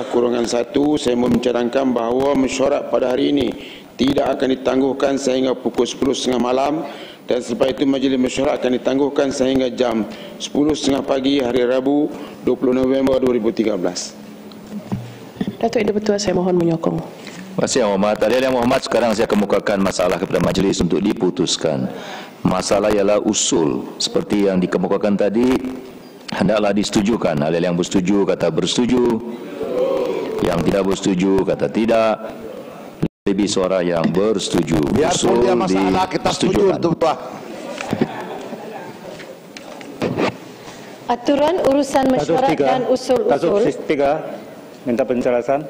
2019-1 saya mencadangkan bahawa mesyuarat pada hari ini tidak akan ditangguhkan sehingga pukul 10.30 malam dan selepas itu majlis mesyuarat akan ditangguhkan sehingga jam 10.30 pagi hari Rabu 20 November 2013. Datuk Yang Dipertua, saya mohon menyokong. Terima kasih Yang Hormat. Ahli Yang Hormat, sekarang saya kemukakan masalah kepada majlis untuk diputuskan. Masalah ialah usul seperti yang dikemukakan tadi hendaklah disetujukan. Ahli yang bersetuju kata bersetuju, yang tidak bersetuju kata tidak. Lebih suara yang bersetuju. Biarpun dia masalah kita setuju untuk Aturan urusan mesyuarat dan usul-usul. Datuk Speaker, minta penjelasan.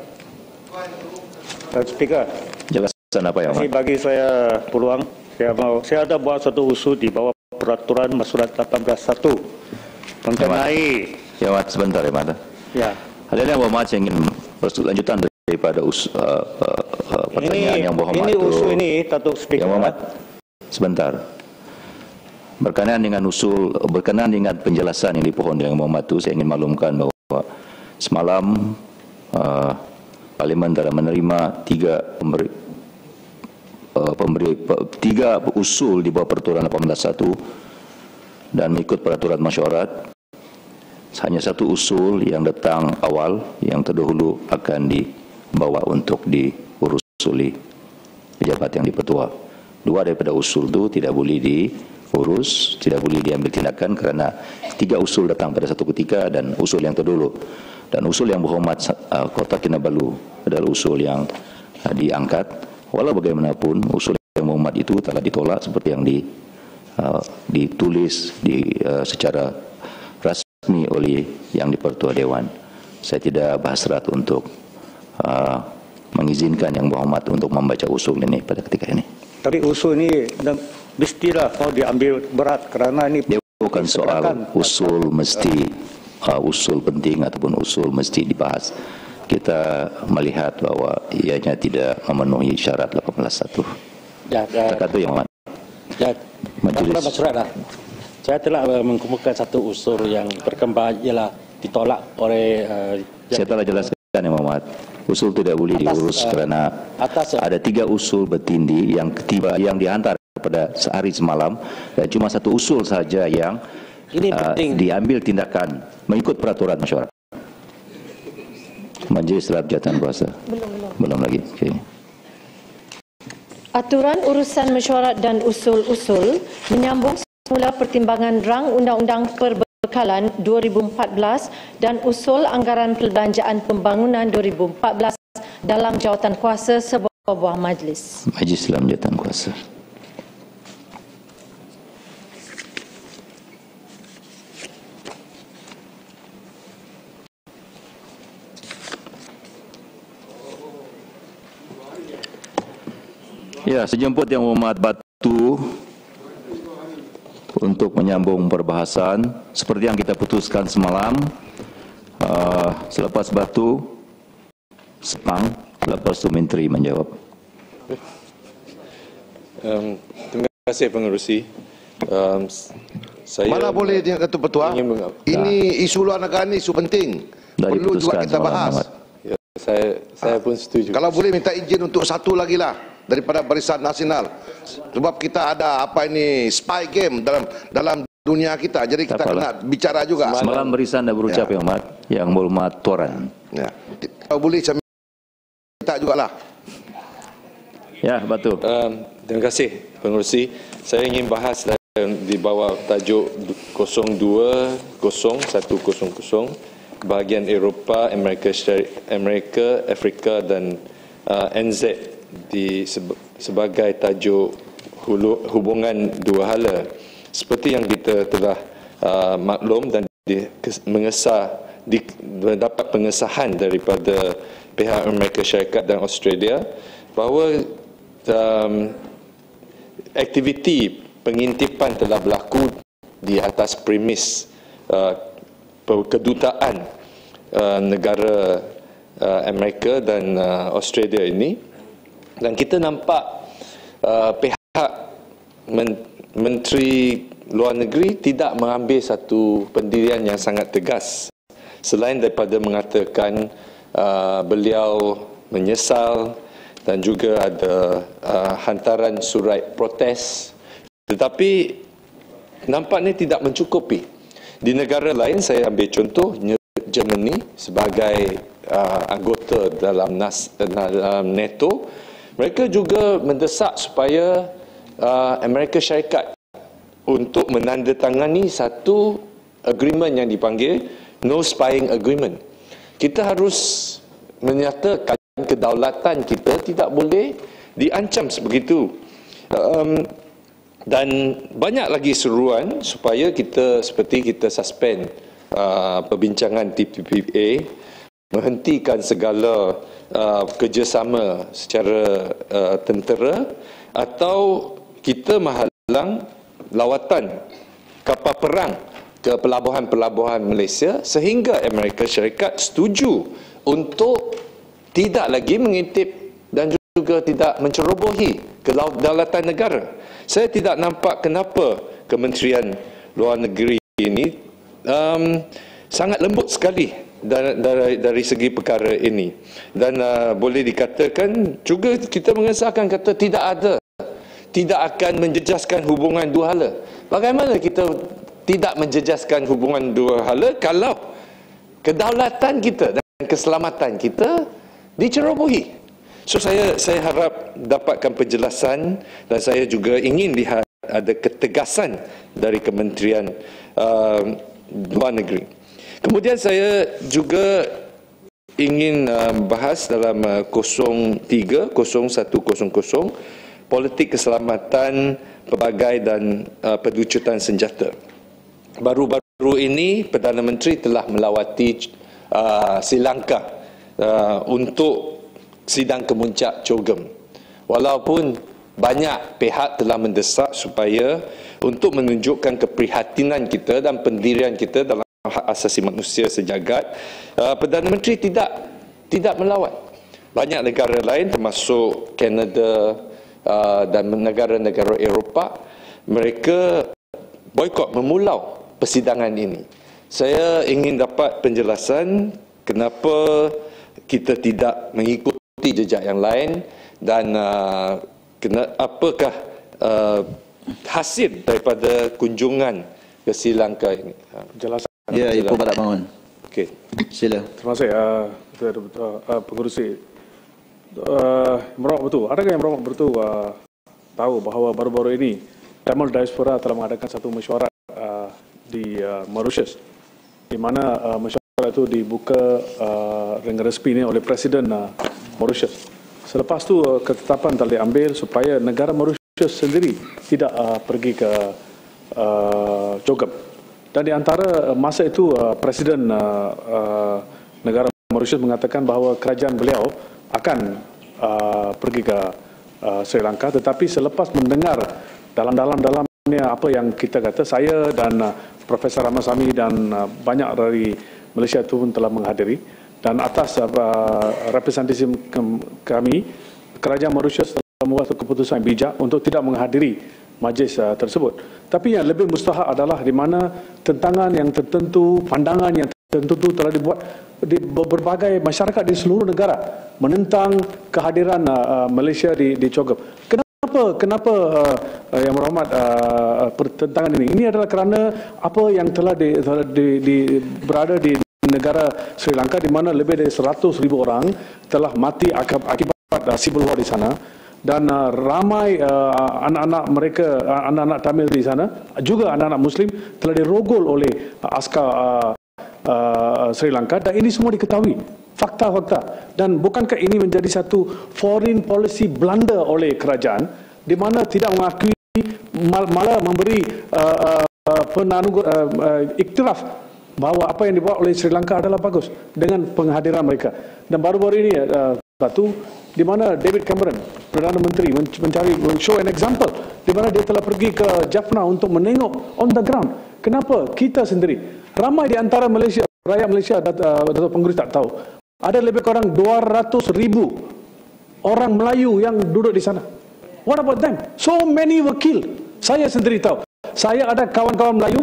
Datuk Speaker. Jelasan apa yang Ini bagi saya peluang. Saya ada buat satu usul di bawah peraturan mesyuarat 18.1 mengenai. Ya, Mat, sebentar ya, Mat. Ya. Ada yang berhormat saya ingin lanjutan daripada pertanyaan yang berhormat ini itu. usul ini, Datuk Speaker. Yang berhormat, sebentar. Berkenaan dengan penjelasan yang dipohon yang berhormat itu, saya ingin maklumkan bahawa semalam Parlimen telah menerima tiga usul di bawah peraturan 18.1 dan mengikut peraturan mesyuarat. Hanya satu usul yang datang awal yang terdahulu akan dibawa untuk diurus oleh pejabat yang dipertua. Dua daripada usul itu tidak boleh diurus, tidak boleh diambil tindakan kerana tiga usul datang pada satu ketika dan usul yang terdahulu. Dan usul yang berhormat Kota Kinabalu adalah usul yang diangkat. Walau bagaimanapun usul yang berhormat itu telah ditolak seperti yang ditulis secara resmi oleh yang dipertua Dewan. Saya tidak berhasrat untuk mengizinkan yang berhormat untuk membaca usul ini pada ketika ini. Tapi usul ini mestilah kalau diambil berat kerana ini dia bukan soal usul mesti usul penting ataupun usul mesti dibahas. Kita melihat bahawa ianya tidak memenuhi syarat 18.1. Setakat itu yang hormat. Majlis. Saya telah mengemukakan satu usul yang berkembang ialah ditolak oleh saya telah jelaskan yang hormat. Usul tidak boleh diurus kerana ada tiga usul bertindih yang dihantar pada sehari semalam dan cuma satu usul saja yang diambil tindakan mengikut peraturan mesyuarat. Majlis dalam jawatan kuasa. Belum lagi. Okay. Aturan urusan mesyuarat dan usul-usul menyambung semula pertimbangan rang Undang-Undang Perbekalan 2014 dan usul anggaran perbelanjaan pembangunan 2014 dalam jawatan kuasa sebuah buah majlis. Majlis dalam jawatan kuasa. Ya, sejemput yang berhormat batu untuk menyambung perbahasan seperti yang kita putuskan semalam. Selepas batu Sepang, lepas itu Menteri menjawab. Terima kasih pengerusi. Saya mana boleh dia kata Pertua? Ini isu luar negara ini isu penting. Perlu juga kita bahas. Ya, saya pun setuju. Kalau boleh minta izin untuk satu lagi lah daripada Barisan Nasional. Sebab kita ada apa ini spy game dalam dunia kita. Jadi kita kena bicara juga. Semalam Barisan dah berucap yang hormat, yang berhormat Tuan. Ya. Kalau boleh saya minta jugalah. Ya, betul. Terima kasih pengerusi. Saya ingin bahas di bawah tajuk 020100 bahagian Eropah, Amerika, Afrika dan NZ sebagai tajuk hubungan dua hala. Seperti yang kita telah maklum dan mendapat pengesahan daripada pihak Amerika Syarikat dan Australia bahawa aktiviti pengintipan telah berlaku di atas premis kedutaan negara Amerika dan Australia ini. Dan kita nampak pihak Menteri Luar Negeri tidak mengambil satu pendirian yang sangat tegas selain daripada mengatakan beliau menyesal dan juga ada hantaran surat protes. Tetapi nampaknya tidak mencukupi. Di negara lain, saya ambil contoh Germany sebagai anggota dalam NATO, mereka juga mendesak supaya Amerika Syarikat untuk menandatangani satu agreement yang dipanggil No Spying Agreement. Kita harus menyatakan kedaulatan kita tidak boleh diancam sebegitu. Dan banyak lagi seruan supaya kita suspend perbincangan TPPA, menghentikan segala kerjasama secara tentera, atau kita menghalang lawatan kapal perang ke pelabuhan-pelabuhan Malaysia sehingga Amerika Syarikat setuju untuk tidak lagi mengintip dan juga tidak mencerobohi kedaulatan negara. Saya tidak nampak kenapa Kementerian Luar Negeri ini sangat lembut sekali dari segi perkara ini. Dan boleh dikatakan juga kita mengesahkan kata tidak akan menjejaskan hubungan dua hala. Bagaimana kita tidak menjejaskan hubungan dua hala kalau kedaulatan kita dan keselamatan kita dicerobohi? So saya harap dapatkan penjelasan, dan saya juga ingin lihat ada ketegasan dari Kementerian Luar Negeri. Kemudian saya juga ingin bahas dalam 03-0100 politik keselamatan pelbagai dan penducutan senjata. Baru-baru ini Perdana Menteri telah melawati Sri Lanka untuk sidang kemuncak COGM. Walaupun banyak pihak telah mendesak supaya untuk menunjukkan keprihatinan kita dan pendirian kita dalam hak asasi manusia sejagat, Perdana Menteri tidak melawat. Banyak negara lain termasuk Kanada dan negara-negara Eropah, mereka boikot, memulau persidangan ini. Saya ingin dapat penjelasan kenapa kita tidak mengikuti jejak yang lain, dan apakah hasil daripada kunjungan ke Sri Lanka ini. Penjelasan. Ya, Ibu Barat Bangun. Okey. Sila. Terima kasih pengurusi. Merawak betul. Adakah yang merawak betul tahu bahawa baru-baru ini Tamil Diaspora telah mengadakan satu mesyuarat di Mauritius, di mana mesyuarat itu dibuka dengan resmi oleh Presiden Mauritius. Selepas itu ketetapan telah diambil supaya negara Mauritius sendiri tidak pergi ke COGM. Dan di antara masa itu Presiden negara Mauritius mengatakan bahawa kerajaan beliau akan pergi ke Sri Lanka, tetapi selepas mendengar dalam-dalamnya apa yang kita kata, saya dan Profesor Ramasamy dan banyak dari Malaysia itu pun telah menghadiri, dan atas representasi kami, kerajaan Mauritius telah membuat keputusan bijak untuk tidak menghadiri majlis tersebut. Tapi yang lebih mustahak adalah di mana tentangan yang tertentu, pandangan yang tertentu telah dibuat di berbagai masyarakat di seluruh negara menentang kehadiran Malaysia di COGM. Kenapa yang berhormat pertentangan ini? Ini adalah kerana apa yang telah berada di negara Sri Lanka, di mana lebih dari 100,000 orang telah mati akibat civil war di sana, dan ramai anak-anak mereka, anak-anak Tamil di sana, juga anak-anak Muslim telah dirogol oleh askar Sri Lanka, dan ini semua diketahui, fakta-fakta. Dan bukankah ini menjadi satu foreign policy blunder oleh kerajaan, di mana tidak mengakui, malah memberi iktiraf bahawa apa yang dibuat oleh Sri Lanka adalah bagus dengan penghadiran mereka. Dan baru-baru ini satu di mana David Cameron, Perdana Menteri, show an example, di mana dia telah pergi ke Jaffna untuk menengok on the ground. Kenapa kita sendiri, ramai di antara Malaysia, rakyat Malaysia, Datuk Pengurusi tak tahu, ada lebih kurang 200,000 orang Melayu yang duduk di sana. What about them? So many were killed. Saya sendiri tahu. Saya ada kawan-kawan Melayu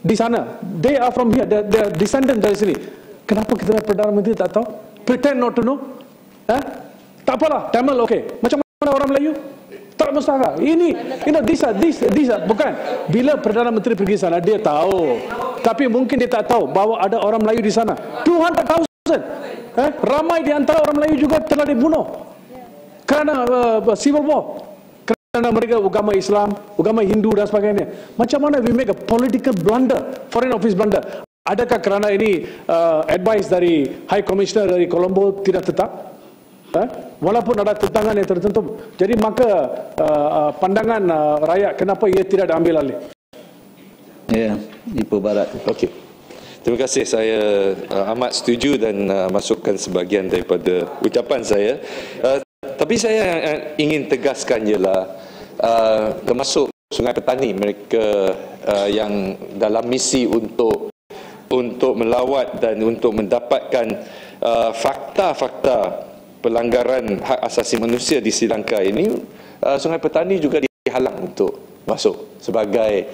di sana. They are from here. They are descendant dari sini. Kenapa kita Perdana Menteri tak tahu? pretend not to know? Tak apalah, Tamil okay. Macam mana orang Melayu? Tak mustahil. Ini, these are bukan. Bila Perdana Menteri pergi sana, dia tahu. Tapi mungkin dia tak tahu bahawa ada orang Melayu di sana. 200,000. Ramai di antara orang Melayu juga telah dibunuh kerana civil war. Kerana mereka agama Islam, agama Hindu dan sebagainya. Macam mana we make a political blunder, foreign office blunder? Adakah kerana ini advice dari High Commissioner dari Colombo tidak tetap? Walaupun ada tentangan yang tertentu. Jadi maka pandangan rakyat kenapa ia tidak diambil alih? Ya, Ipoh Barat. Okey. Terima kasih, saya amat setuju dan masukkan sebahagian daripada ucapan saya. Tapi saya ingin tegaskan ialah termasuk Sungai Petani, mereka yang dalam misi untuk melawat dan untuk mendapatkan fakta-fakta pelanggaran hak asasi manusia di Sri Lanka ini, Sungai Petani juga dihalang untuk masuk sebagai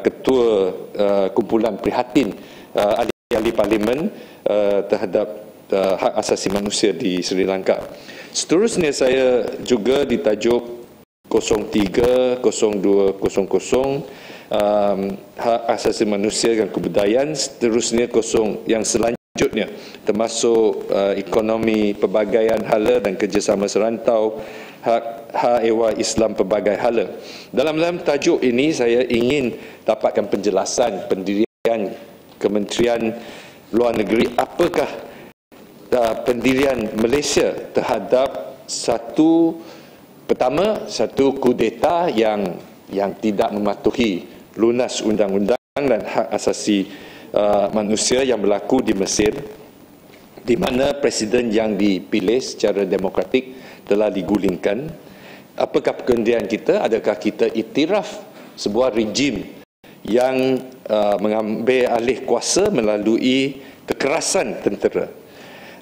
ketua kumpulan prihatin ahli-ahli parlimen terhadap hak asasi manusia di Sri Lanka. Seterusnya saya juga ditajuk 03, 02, 00 hak asasi manusia dan kebudayaan. Seterusnya yang selanjutnya termasuk ekonomi pelbagaian hala dan kerjasama serantau, hak ehwal Islam pelbagai hala. Dalam tajuk ini saya ingin dapatkan penjelasan pendirian Kementerian Luar Negeri, apakah pendirian Malaysia terhadap satu kudeta yang tidak mematuhi lunas undang-undang dan hak asasi manusia yang berlaku di Mesir, di mana presiden yang dipilih secara demokratik telah digulingkan. Apakah pendirian kita? Adakah kita iktiraf sebuah rejim yang mengambil alih kuasa melalui kekerasan tentera?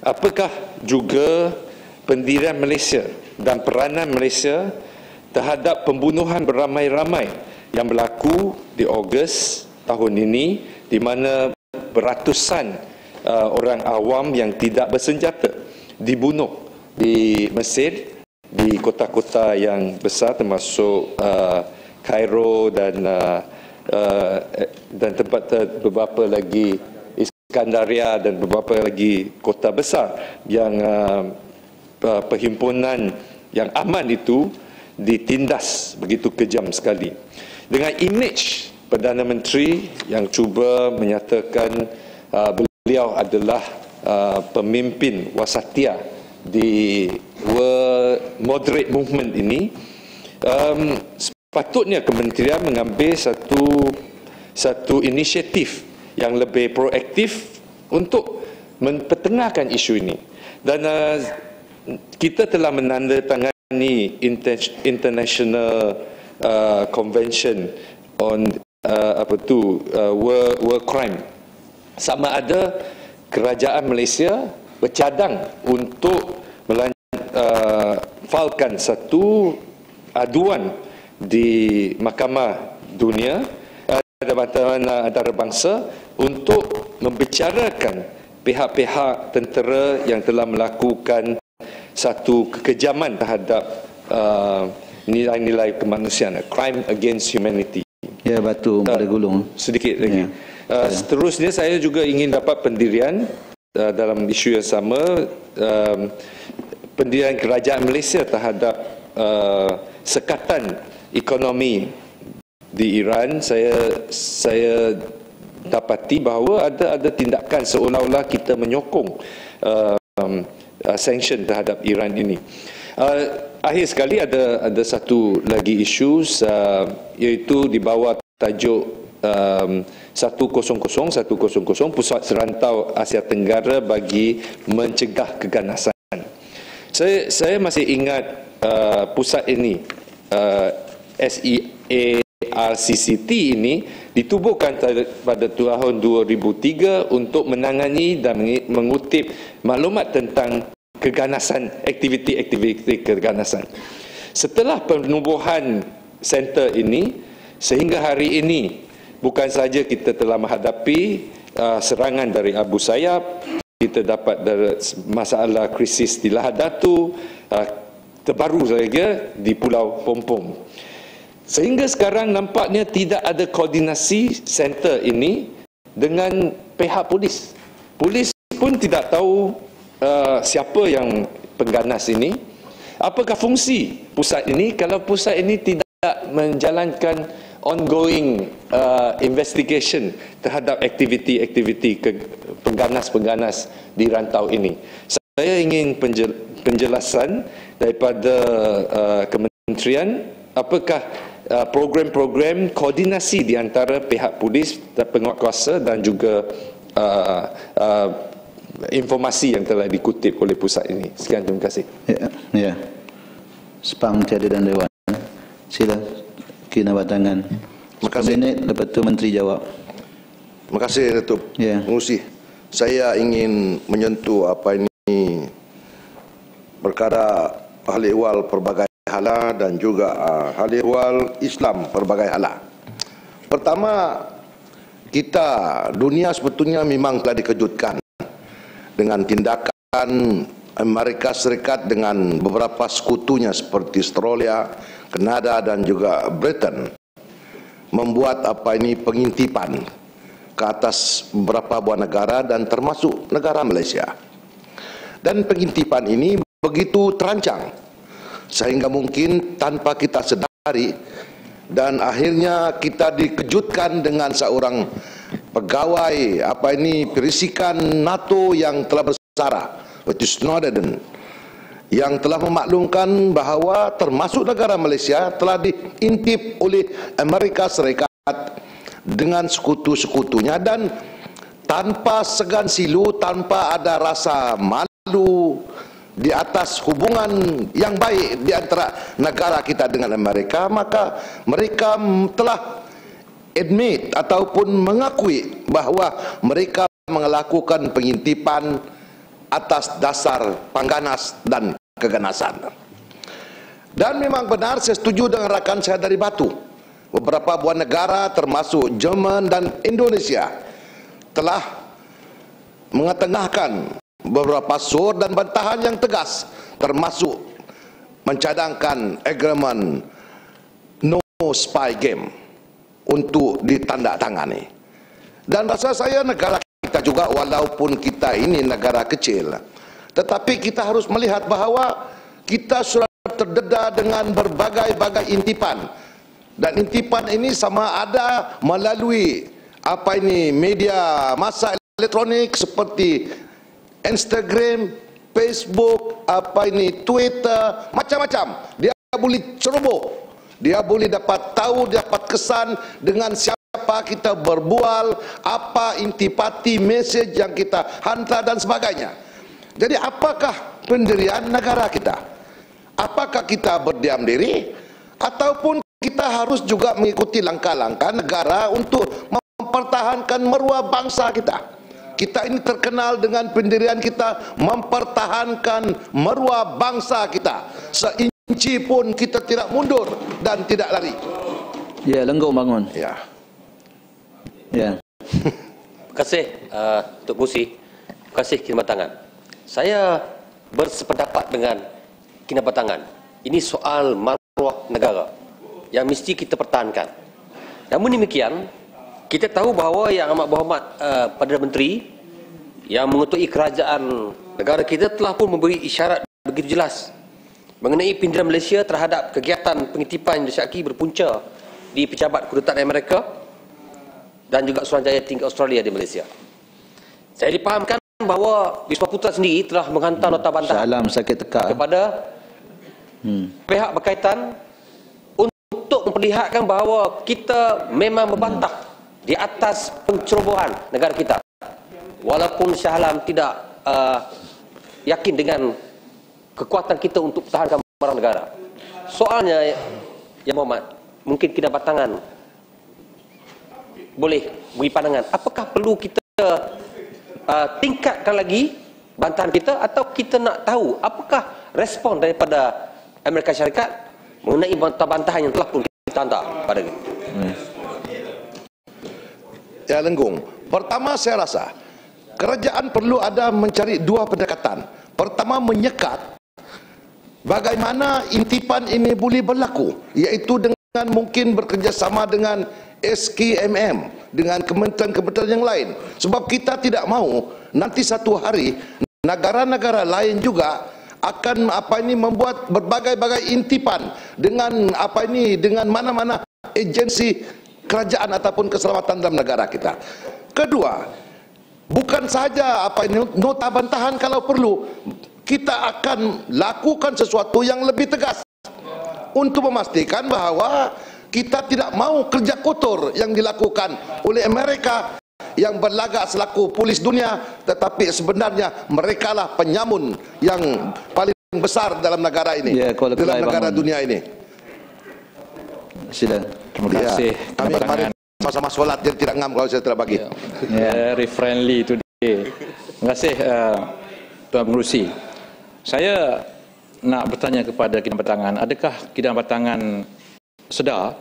Apakah juga pendirian Malaysia dan peranan Malaysia terhadap pembunuhan beramai-ramai yang berlaku di Ogos tahun ini, di mana beratusan orang awam yang tidak bersenjata dibunuh di Mesir, di kota-kota yang besar termasuk Kairo dan tempat beberapa lagi, Iskandaria dan beberapa lagi kota besar yang perhimpunan yang aman itu ditindas begitu kejam sekali. Dengan imej Perdana Menteri yang cuba menyatakan beliau adalah pemimpin wasatia di World Moderate Movement ini, sepatutnya kementerian mengambil satu inisiatif yang lebih proaktif untuk mempertengahkan isu ini. Dan kita telah menandatangani International Convention on War Crime. Sama ada kerajaan Malaysia bercadang untuk falkan satu aduan di Mahkamah Dunia antarabangsa untuk membicarakan pihak-pihak tentera yang telah melakukan satu kekejaman terhadap nilai-nilai kemanusiaan, crime against humanity. Ya, Batu boleh gulung. Sedikit lagi. Seterusnya saya juga ingin dapat pendirian dalam isu yang sama, pendirian kerajaan Malaysia terhadap sekatan ekonomi di Iran. Saya dapati bahawa ada tindakan seolah-olah kita menyokong sanction terhadap Iran ini. Akhir sekali ada satu lagi isu, iaitu di bawah tajuk 100 Pusat Serantau Asia Tenggara bagi mencegah keganasan. Saya masih ingat pusat ini, SEARCCT ini ditubuhkan pada tahun 2003 untuk menangani dan mengutip maklumat tentang keganasan, aktiviti-aktiviti keganasan. Setelah penubuhan center ini, sehingga hari ini, bukan saja kita telah menghadapi serangan dari Abu Sayyaf, kita dapat masalah krisis di Lahad Datu, terbaru saja di Pulau Pompom. Sehingga sekarang nampaknya tidak ada koordinasi center ini dengan pihak polis. Polis pun tidak tahu siapa yang pengganas ini. Apakah fungsi pusat ini kalau pusat ini tidak menjalankan ongoing investigation terhadap aktiviti-aktiviti pengganas-pengganas di rantau ini. Saya ingin penjelasan daripada kementerian apakah program-program koordinasi di antara pihak polis, penguatkuasa dan juga informasi yang telah dikutip oleh pusat ini. Sekian, terima kasih. Ya. Spang Tiada dan Dewan. Sila Kinabatangan. Terima kasih. Minit, lepas tu Menteri jawab. Terima kasih, Datuk Pengurusi. Saya ingin menyentuh apa ini perkara ahli ihwal pelbagai hala dan juga ahli ihwal Islam pelbagai hala. Pertama, dunia sebetulnya memang telah dikejutkan dengan tindakan Amerika Serikat dengan beberapa sekutunya seperti Australia, Kanada dan juga Britain membuat pengintipan ke atas beberapa buah negara dan termasuk negara Malaysia. Dan pengintipan ini begitu terancang sehingga mungkin tanpa kita sedari dan akhirnya kita dikejutkan dengan seorang pegawai perisikan NATO yang telah bersara, yaitu Snowden, yang telah memaklumkan bahawa termasuk negara Malaysia telah diintip oleh Amerika Serikat dengan sekutu-sekutunya dan tanpa segan silu, tanpa ada rasa malu di atas hubungan yang baik di antara negara kita dengan Amerika, maka mereka telah admit ataupun mengakui bahawa mereka melakukan pengintipan atas dasar pengganas dan keganasan. Dan memang benar, saya setuju dengan rakan saya dari Batu. Beberapa buah negara termasuk Jerman dan Indonesia telah mengetengahkan beberapa sur dan bantahan yang tegas, termasuk mencadangkan agreement no spy game untuk ditandatangani. Dan rasa saya negara kita juga, walaupun kita ini negara kecil, tetapi kita harus melihat bahawa kita sudah terdedah dengan berbagai-bagai intipan. Dan intipan ini sama ada melalui media massa elektronik seperti Instagram, Facebook, Twitter, macam-macam. Dia boleh ceroboh, dia boleh dapat tahu, dapat kesan dengan siapa kita berbual, apa intipati mesej yang kita hantar dan sebagainya. Jadi apakah pendirian negara kita? Apakah kita berdiam diri ataupun kita harus juga mengikuti langkah-langkah negara untuk mempertahankan maruah bangsa kita? Kita ini terkenal dengan pendirian kita mempertahankan maruah bangsa kita. Seinci pun kita tidak mundur dan tidak lari. Ya, Lenggong bangun. Ya. Ya. Terima kasih Tuk Pengurusi. Terima kasih Kinabatangan. Saya bersependapat dengan Kinabatangan. Ini soal maruah negara yang mesti kita pertahankan. Namun demikian, kita tahu bahawa yang amat berhormat Perdana Menteri yang mengetuai kerajaan negara kita telah pun memberi isyarat begitu jelas mengenai pindiran Malaysia terhadap kegiatan pengitipan yang disyaki berpunca di pejabat kedutaan Amerika dan juga Suruhanjaya tinggi Australia di Malaysia. Saya dipahamkan bahawa Wisma Putra sendiri telah menghantar nota bantahan kepada pihak berkaitan untuk memperlihatkan bahawa kita memang membantah di atas pencerobohan negara kita, walaupun Shah Alam tidak yakin dengan kekuatan kita untuk pertahankan barang negara. Soalnya, Yang Berhormat, mungkin Kinabatangan boleh beri pandangan, apakah perlu kita tingkatkan lagi bantahan kita, atau kita nak tahu apakah respon daripada Amerika Syarikat mengenai bantahan yang telah pun kita hantar pada kita? Ya, Lenggong. Pertama, saya rasa kerajaan perlu ada mencari dua pendekatan. Pertama, menyekat bagaimana intipan ini boleh berlaku, iaitu dengan mungkin bekerjasama dengan SKMM, dengan kementerian-kementerian yang lain. Sebab kita tidak mahu nanti satu hari negara-negara lain juga akan membuat berbagai-bagai intipan dengan dengan mana-mana agensi kerajaan ataupun keselamatan dalam negara kita. Kedua, bukan saja nota bantahan, kalau perlu kita akan lakukan sesuatu yang lebih tegas untuk memastikan bahawa kita tidak mahu kerja kotor yang dilakukan oleh Amerika yang berlagak selaku polis dunia, tetapi sebenarnya merekalah penyamun yang paling besar dalam negara ini, dalam negara dunia ini. Sila. Terima kasih. Kami kemarin sama-sama solat, jadi tidak ngam kalau saya tidak bagi. Very friendly today. Terima kasih Tuan Pengerusi. Saya nak bertanya kepada Kinan Batangan, adakah Kinan Batangan sedar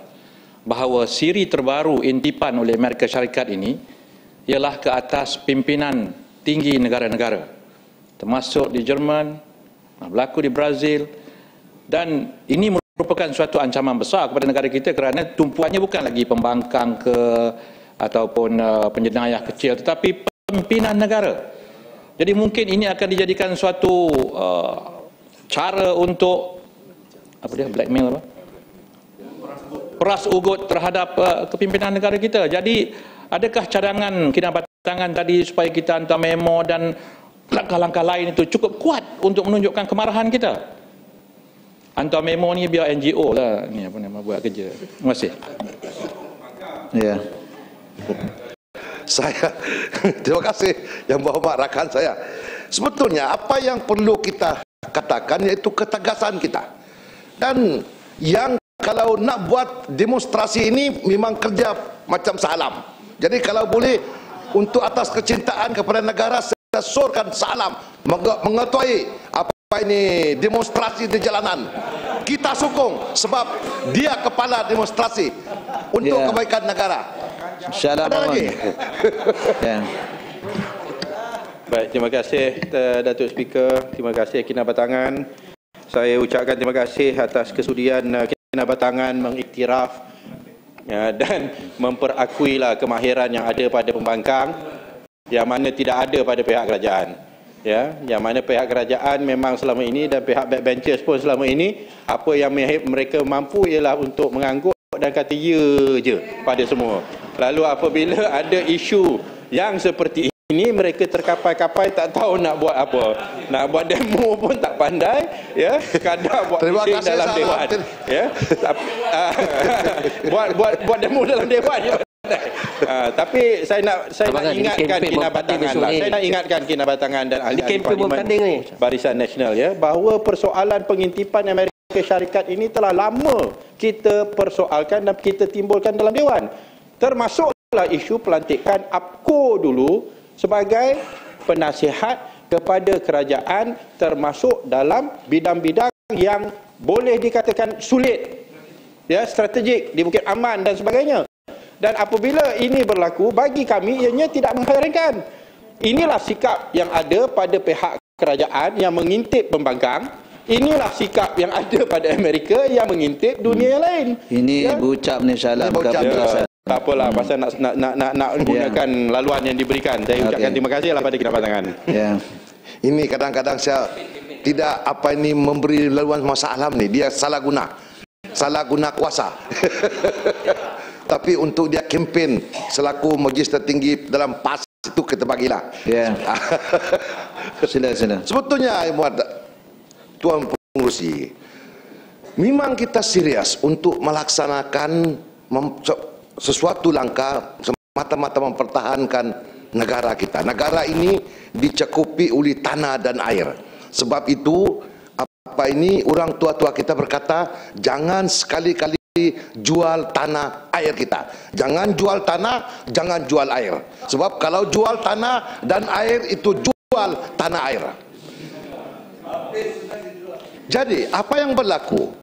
bahawa siri terbaru intipan oleh Amerika Syarikat ini ialah ke atas pimpinan tinggi negara-negara, termasuk di Jerman, berlaku di Brazil, dan ini merupakan suatu ancaman besar kepada negara kita kerana tumpuannya bukan lagi pembangkang ataupun penjenayah kecil, tetapi pimpinan negara. Jadi mungkin ini akan dijadikan suatu cara untuk blackmail peras ugut terhadap kepimpinan negara kita. Jadi adakah cadangan Kinan Batangan tadi supaya kita hantar memo dan langkah-langkah lain itu cukup kuat untuk menunjukkan kemarahan kita? Hantar memo ni biar NGO lah ni buat kerja. Terima kasih. Ya. Terima kasih Yang Berhormat rakan saya. Sebetulnya apa yang perlu kita katakan iaitu ketegasan kita. Dan yang kalau nak buat demonstrasi ini memang kerja macam salam. Jadi kalau boleh untuk atas kecintaan kepada negara, saya sorkan salam mengetuai demonstrasi di jalanan. Kita sokong sebab dia kepala demonstrasi untuk kebaikan negara. InsyaAllah. Ada lagi? Baik, terima kasih Datuk Speaker. Terima kasih Kinan Batangan. Saya ucapkan terima kasih atas kesudian Kinan Batangan mengiktiraf dan memperakuilah kemahiran yang ada pada pembangkang yang mana tidak ada pada pihak kerajaan. Yang mana pihak kerajaan memang selama ini dan pihak backbenchers pun selama ini apa yang mereka mampu ialah untuk mengangguk dan kata ya je pada semua. Lalu apabila ada isu yang seperti ini, mereka terkapai-kapai tak tahu nak buat apa. Nak buat demo pun tak pandai, kadang buat meeting dalam dewan. Buat demo dalam dewan. Tapi saya nak ingatkan Kinan Batangan lah. Saya nak ingatkan Kinan Batangan dan ahli-ahli Parlimen Barisan Nasional bahawa persoalan pengintipan Amerika Syarikat ini telah lama kita persoalkan dan kita timbulkan dalam dewan. Termasuklah isu pelantikan APCO dulu sebagai penasihat kepada kerajaan, termasuk dalam bidang-bidang yang boleh dikatakan sulit, strategik di Bukit Aman dan sebagainya. Dan apabila ini berlaku, bagi kami ianya tidak mengherankan. Inilah sikap yang ada pada pihak kerajaan yang mengintip pembangkang. Inilah sikap yang ada pada Amerika yang mengintip dunia yang lain. Ini bucap ni salah, bukan penjelasan. Tak apalah, pasal nak gunakan laluan yang diberikan. Saya ucapkan terima kasihlah pada Kinan Batangan. Ini kadang-kadang saya tidak memberi laluan masalah ni, dia salah guna kuasa. Tapi untuk dia kempen selaku Majlis Tertinggi dalam PAS itu kita bagilah. Sila. Sebetulnya Tuan Pengerusi, memang kita serius untuk melaksanakan sesuatu langkah semata-mata mempertahankan negara kita. Negara ini dicakupi oleh tanah dan air. Sebab itu orang tua-tua kita berkata, jangan sekali-kali jual tanah air kita. Jangan jual tanah, jangan jual air. Sebab kalau jual tanah dan air itu jual tanah air. Jadi apa yang berlaku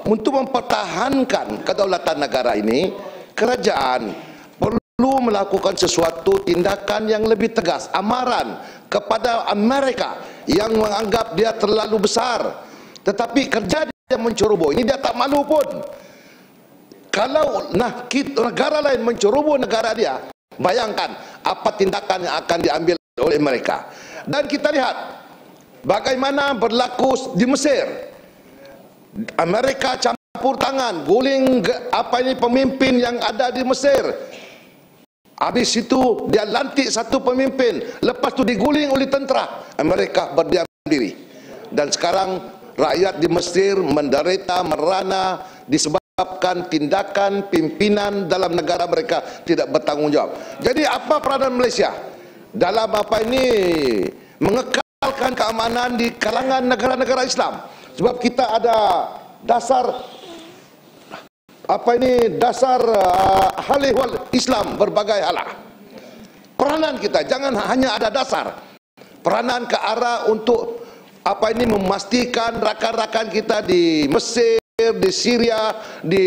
untuk mempertahankan kedaulatan negara ini, kerajaan perlu melakukan sesuatu tindakan yang lebih tegas, amaran kepada Amerika yang menganggap dia terlalu besar. Tetapi kerja dia menceroboh, ini dia tak malu pun. Kalau negara lain menceroboh negara dia, bayangkan apa tindakan yang akan diambil oleh mereka. Dan kita lihat bagaimana berlaku di Mesir. Amerika campur tangan, guling pemimpin yang ada di Mesir. Habis itu dia lantik satu pemimpin, lepas itu diguling oleh tentera. Amerika berdiam diri. Dan sekarang rakyat di Mesir menderita merana disebabkan tindakan pimpinan dalam negara mereka tidak bertanggungjawab. Jadi apa peranan Malaysia dalam mengekalkan keamanan di kalangan negara-negara Islam? Sebab kita ada dasar halihwal Islam berbagai halah. Peranan kita jangan hanya ada dasar, peranan ke arah untuk memastikan rakan-rakan kita di Mesir, di Syria, di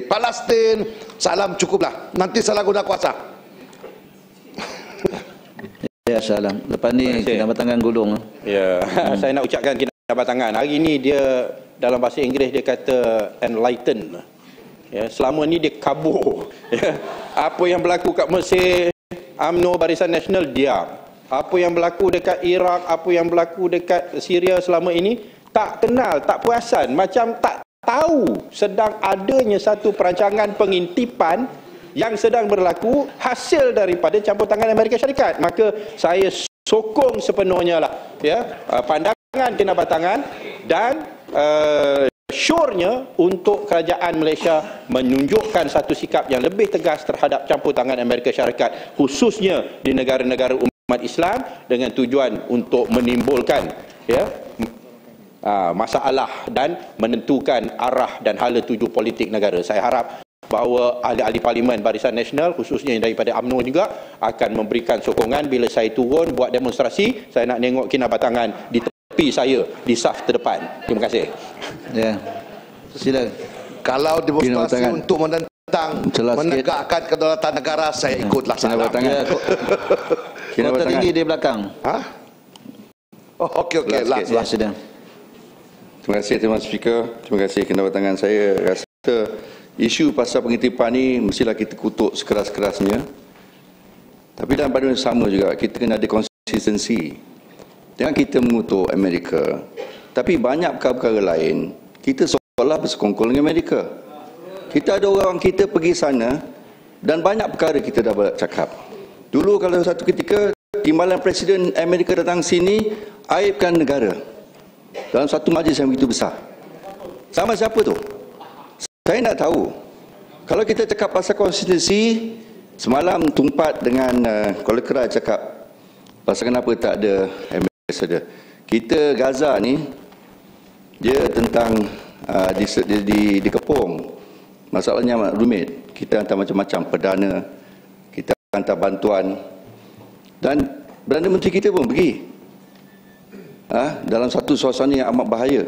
Palestin. Salam cukuplah, nanti salah guna kuasa. Ya, salam. Lepas ni Kinabatangan gulung. Ya, saya nak ucapkan Kinabatangan. Hari ini dia dalam bahasa Inggeris dia kata enlightened. Ya, selama ni dia kabur. Ya, apa yang berlaku kat Mesir, UMNO Barisan Nasional diam. Apa yang berlaku dekat Iraq, apa yang berlaku dekat Syria selama ini tak kenal, tak perasan, macam tak tahu sedang adanya satu perancangan pengintipan yang sedang berlaku hasil daripada campur tangan Amerika Syarikat. Maka saya sokong sepenuhnya lah, ya, pandangan Kinabatangan dan syornya untuk kerajaan Malaysia menunjukkan satu sikap yang lebih tegas terhadap campur tangan Amerika Syarikat, khususnya di negara-negara umat Islam, dengan tujuan untuk menimbulkan masalah dan menentukan arah dan hala tuju politik negara. Saya harap bahawa ahli-ahli Parlimen Barisan Nasional, khususnya daripada UMNO juga, akan memberikan sokongan bila saya turun buat demonstrasi. Saya nak tengok Kinabatangan di tepi saya, di saf terdepan. Terima kasih. Ya, silakan. Kalau demonstrasi untuk menentang, menegakkan kedaulatan negara, saya ikutlah. Kinabatangan. Kota tinggi di belakang. Oh, okey. Last. Terima kasih Tuan Speaker. Terima kasih Kinabatangan. Saya rasa isu pasal pengintipan ni mestilah kita kutuk sekeras-kerasnya. Tapi dalam pada yang sama juga kita kena ada konsistensi. Jangan kita mengutuk Amerika, tapi banyak perkara-perkara lain kita seolah bersekongkol dengan Amerika. Kita ada orang kita pergi sana dan banyak perkara kita dah bercakap. Dulu kalau satu ketika timbalan Presiden Amerika datang sini aibkan negara dalam satu majlis yang begitu besar. Sama siapa tu? Saya nak tahu. Kalau kita cakap pasal konsistensi, semalam Tumpat dengan Kolekera cakap pasal kenapa tak ada ambassador. Kita Gaza ni dia tentang dikepung. Masalahnya rumit. Kita hantar macam-macam perdana, kita hantar bantuan, dan Perdana Menteri kita pun pergi dalam satu suasana yang amat bahaya.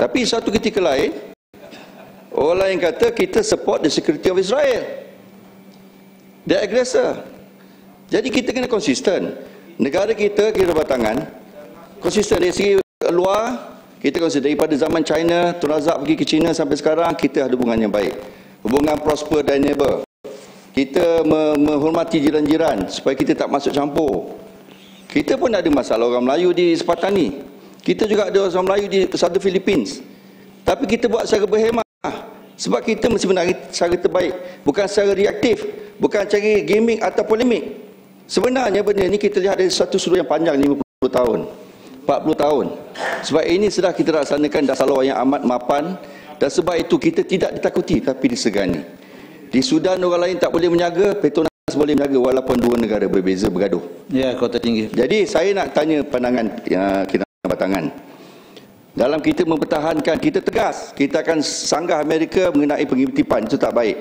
Tapi satu ketika lain orang lain kata kita support the security of Israel, the aggressor. Jadi kita kena konsisten. Negara kita Kinabatangan konsisten dari segi luar. Kita konsisten daripada zaman China, Tun Razak pergi ke China sampai sekarang, kita ada hubungan yang baik, hubungan prosper dan neighbor. Kita menghormati jiran-jiran supaya kita tak masuk campur. Kita pun ada masalah orang Melayu di Sepatan ni. Kita juga ada orang Melayu di Southern Philippines. Tapi kita buat secara berhemah. Sebab kita mesti menarik secara terbaik, bukan secara reaktif, bukan cari gaming atau polemik. Sebenarnya benda ni kita lihat dari satu sudut yang panjang, 50 tahun, 40 tahun. Sebab ini sudah kita laksanakan dasar law yang amat mapan, dan sebab itu kita tidak ditakuti tapi disegani. Di Sudan orang lain tak boleh menjaga, Petronas boleh menjaga walaupun dua negara berbeza bergaduh. Ya, Kota Tinggi. Jadi saya nak tanya pandangan Kinabatangan. Dalam kita mempertahankan, kita tegas, kita akan sanggah Amerika mengenai pengintipan, itu tak baik.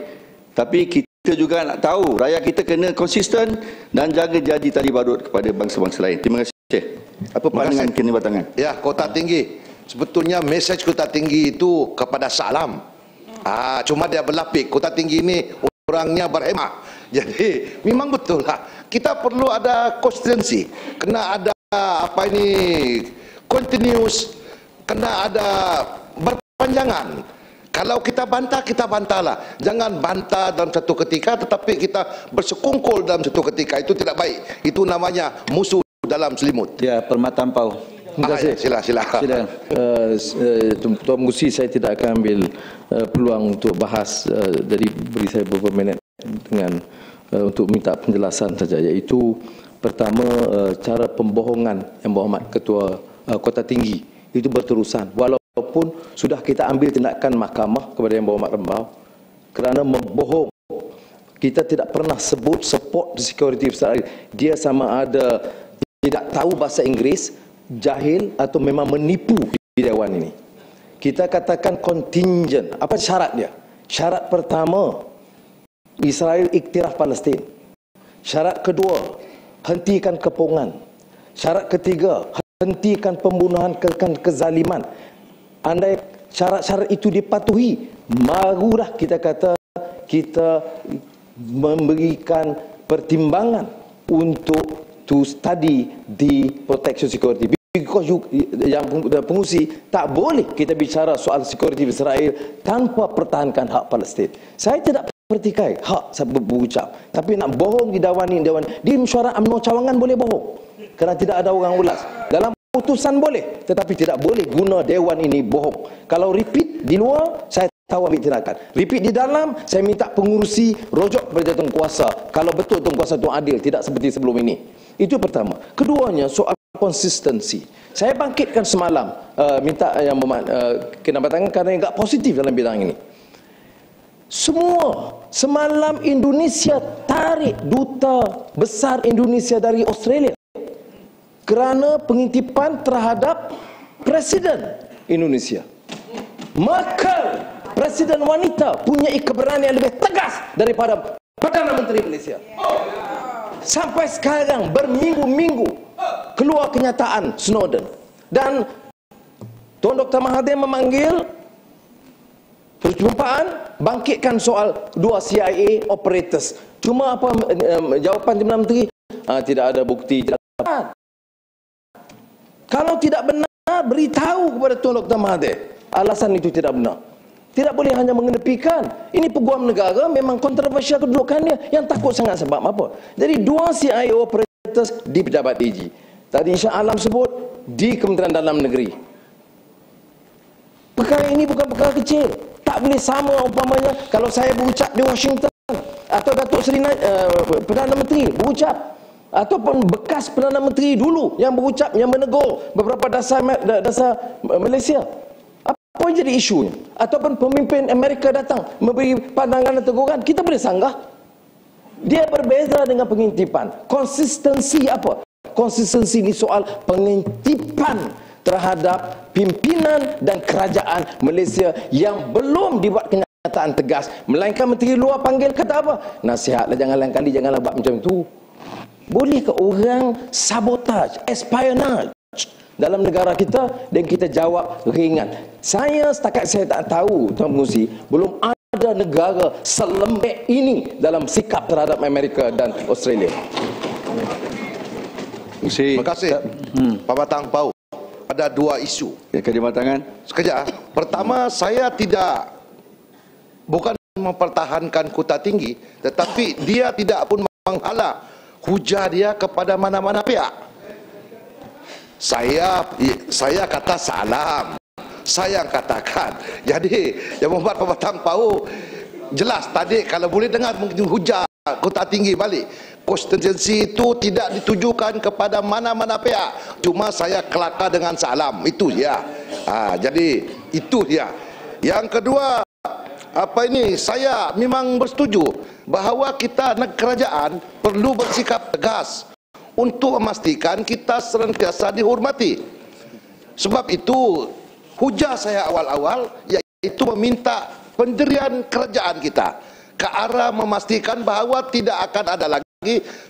Tapi kita juga nak tahu, rakyat kita kena konsisten dan jaga janji tali barut kepada bangsa-bangsa lain. Terima kasih. Apa pandangan Kinabatangan? Ya, Kota Tinggi. Sebetulnya mesej Kota Tinggi itu kepada Salam. Cuma dia berlapik. Kota Tinggi ini kurangnya berhemat. Jadi memang betul lah, kita perlu ada konsistensi, kena ada continuous, kena ada berpanjangan. Kalau kita bantahlah. Jangan bantah dalam satu ketika tetapi kita bersekongkol dalam satu ketika. Itu tidak baik. Itu namanya musuh dalam selimut. Ya, Permata Ampau. Terima kasih. Sila. Tuan Musi, saya tidak akan ambil peluang untuk bahas, jadi beri saya beberapa minit dengan untuk minta penjelasan saja, iaitu pertama, cara pembohongan Yang Berhormat Ketua Kota Tinggi itu berterusan walaupun sudah kita ambil tindakan mahkamah kepada Yang Berhormat Rembau kerana membohong. Kita tidak pernah sebut support security Israel. Dia sama ada tidak tahu bahasa Inggeris, jahil atau memang menipu di Dewan ini. Kita katakan contingent. Apa syarat dia? Syarat pertama, Israel iktiraf Palestin. Syarat kedua, hentikan kepungan. Syarat ketiga, hentikan pembunuhan, kezaliman. Andai syarat-syarat itu dipatuhi, barulah kita kata kita memberikan pertimbangan untuk to study the protection security, because yang pengusi tak boleh kita bicara soal security Israel tanpa pertahankan hak Palestin. Saya tidak pertikai hak saya berucap, tapi nak bohong di Dewan di mesyuarat UMNO Cawangan boleh bohong kerana tidak ada orang ulas. Dalam putusan boleh, tetapi tidak boleh guna Dewan ini bohong. Kalau repeat di luar, saya tahu ambil tindakan. Repeat di dalam, saya minta pengurusi rujuk kepada Tuan Kuasa. Kalau betul Tuan Kuasa Tuan adil, tidak seperti sebelum ini. Itu pertama. Keduanya, soal konsistensi. Saya bangkitkan semalam, minta Yang Berhormat kena batangan kerana yang tak positif dalam bidang ini. Semua semalam Indonesia tarik duta besar Indonesia dari Australia kerana pengintipan terhadap Presiden Indonesia. Maka Presiden wanita punya keberanian lebih tegas daripada Perdana Menteri Malaysia. Sampai sekarang berminggu-minggu keluar kenyataan Snowden. Dan Tuan Dr. Mahathir memanggil perjumpaan, bangkitkan soal 2 CIA operators. Cuma apa jawapan Perdana Menteri? Tidak ada bukti. Kalau tidak benar, beritahu kepada Tuan Dr. Mahathir alasan itu tidak benar. Tidak boleh hanya mengenepikan. Ini peguam negara, memang kontroversial kedudukannya. Yang takut sangat sebab apa? Jadi 2 CIA operators di Pejabat DG. Tadi Syah Alam sebut di Kementerian Dalam Negeri. Perkara ini bukan perkara kecil. Tak boleh sama umpamanya kalau saya berucap di Washington atau Datuk Seri Perdana Menteri berucap, ataupun bekas Perdana Menteri dulu yang berucap, yang menegur beberapa dasar Malaysia. Apa yang jadi isunya? Ataupun pemimpin Amerika datang memberi pandangan dan teguran, kita boleh sanggah. Dia berbeza dengan pengintipan. Konsistensi apa? Konsistensi ini soal pengintipan terhadap pimpinan dan kerajaan Malaysia yang belum dibuat kenyataan tegas. Melainkan Menteri Luar panggil kata apa? Nasihatlah, jangan lain kali janganlah buat macam tu. Boleh ke orang sabotage, espionage dalam negara kita, dan kita jawab ringan? Saya setakat saya tak tahu, Tuan Pengurusi, belum ada negara selembek ini dalam sikap terhadap Amerika dan Australia. Terima kasih. Pak Batang Pau. Ada 2 isu. Kekhidmatan. Sekejap. Pertama, saya bukan mempertahankan Kota Tinggi, tetapi dia tidak pun menghalang hujah dia kepada mana-mana pihak. Saya kata salam. Saya yang katakan. Jadi yang membuat Pak Batang Pau jelas tadi kalau boleh dengar hujah Kota Tinggi balik. Konsistensi itu tidak ditujukan kepada mana-mana pihak. Cuma saya kelakar dengan salam. Itu dia. Jadi itu dia. Yang kedua, saya memang bersetuju bahawa kita kerajaan perlu bersikap tegas untuk memastikan kita senantiasa dihormati. Sebab itu hujah saya awal-awal iaitu meminta pendirian kerajaan kita ke arah memastikan bahawa tidak akan ada lagi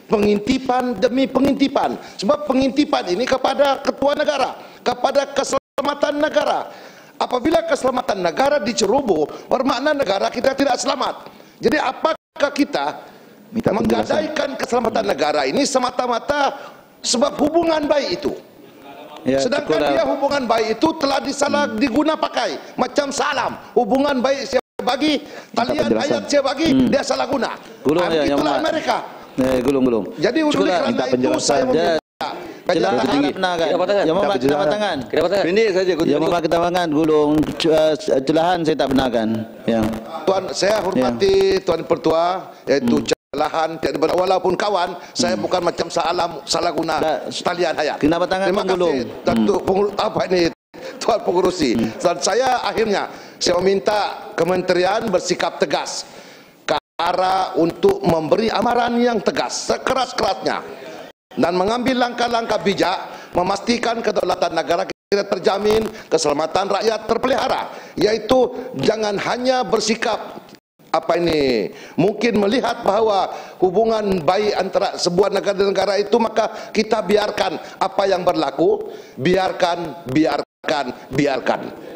pengintipan demi pengintipan. Sebab pengintipan ini kepada ketua negara, kepada keselamatan negara. Apabila keselamatan negara diceroboh, bermakna negara kita tidak selamat. Jadi apa kita menggadaikan keselamatan negara ini semata-mata sebab hubungan baik itu. Ya, sedangkan dia hubungan baik itu telah diguna pakai macam salam. Hubungan baik saya bagi, talian ayat saya bagi, dia salah guna. Itulah Amerika. Gulung. Jadi oleh kerana itu saya meminta Yang Ketamatan. Pendek saja. Yang Ketamatan Gulung, celahan saya tak benarkan. Ya. Tuan, saya hormati Tuan Pertua, iaitu celahan walaupun kawan, saya bukan macam salah guna talian hayat. Terima kasih Datuk Tuan Pengurusi. Dan saya akhirnya saya meminta kementerian bersikap tegas ke arah untuk memberi amaran yang tegas sekeras-kerasnya dan mengambil langkah-langkah bijak memastikan kedaulatan negara kita terjamin, keselamatan rakyat terpelihara, iaitu jangan hanya bersikap mungkin melihat bahawa hubungan baik antara sebuah negara dan negara itu, maka kita biarkan apa yang berlaku, biarkan.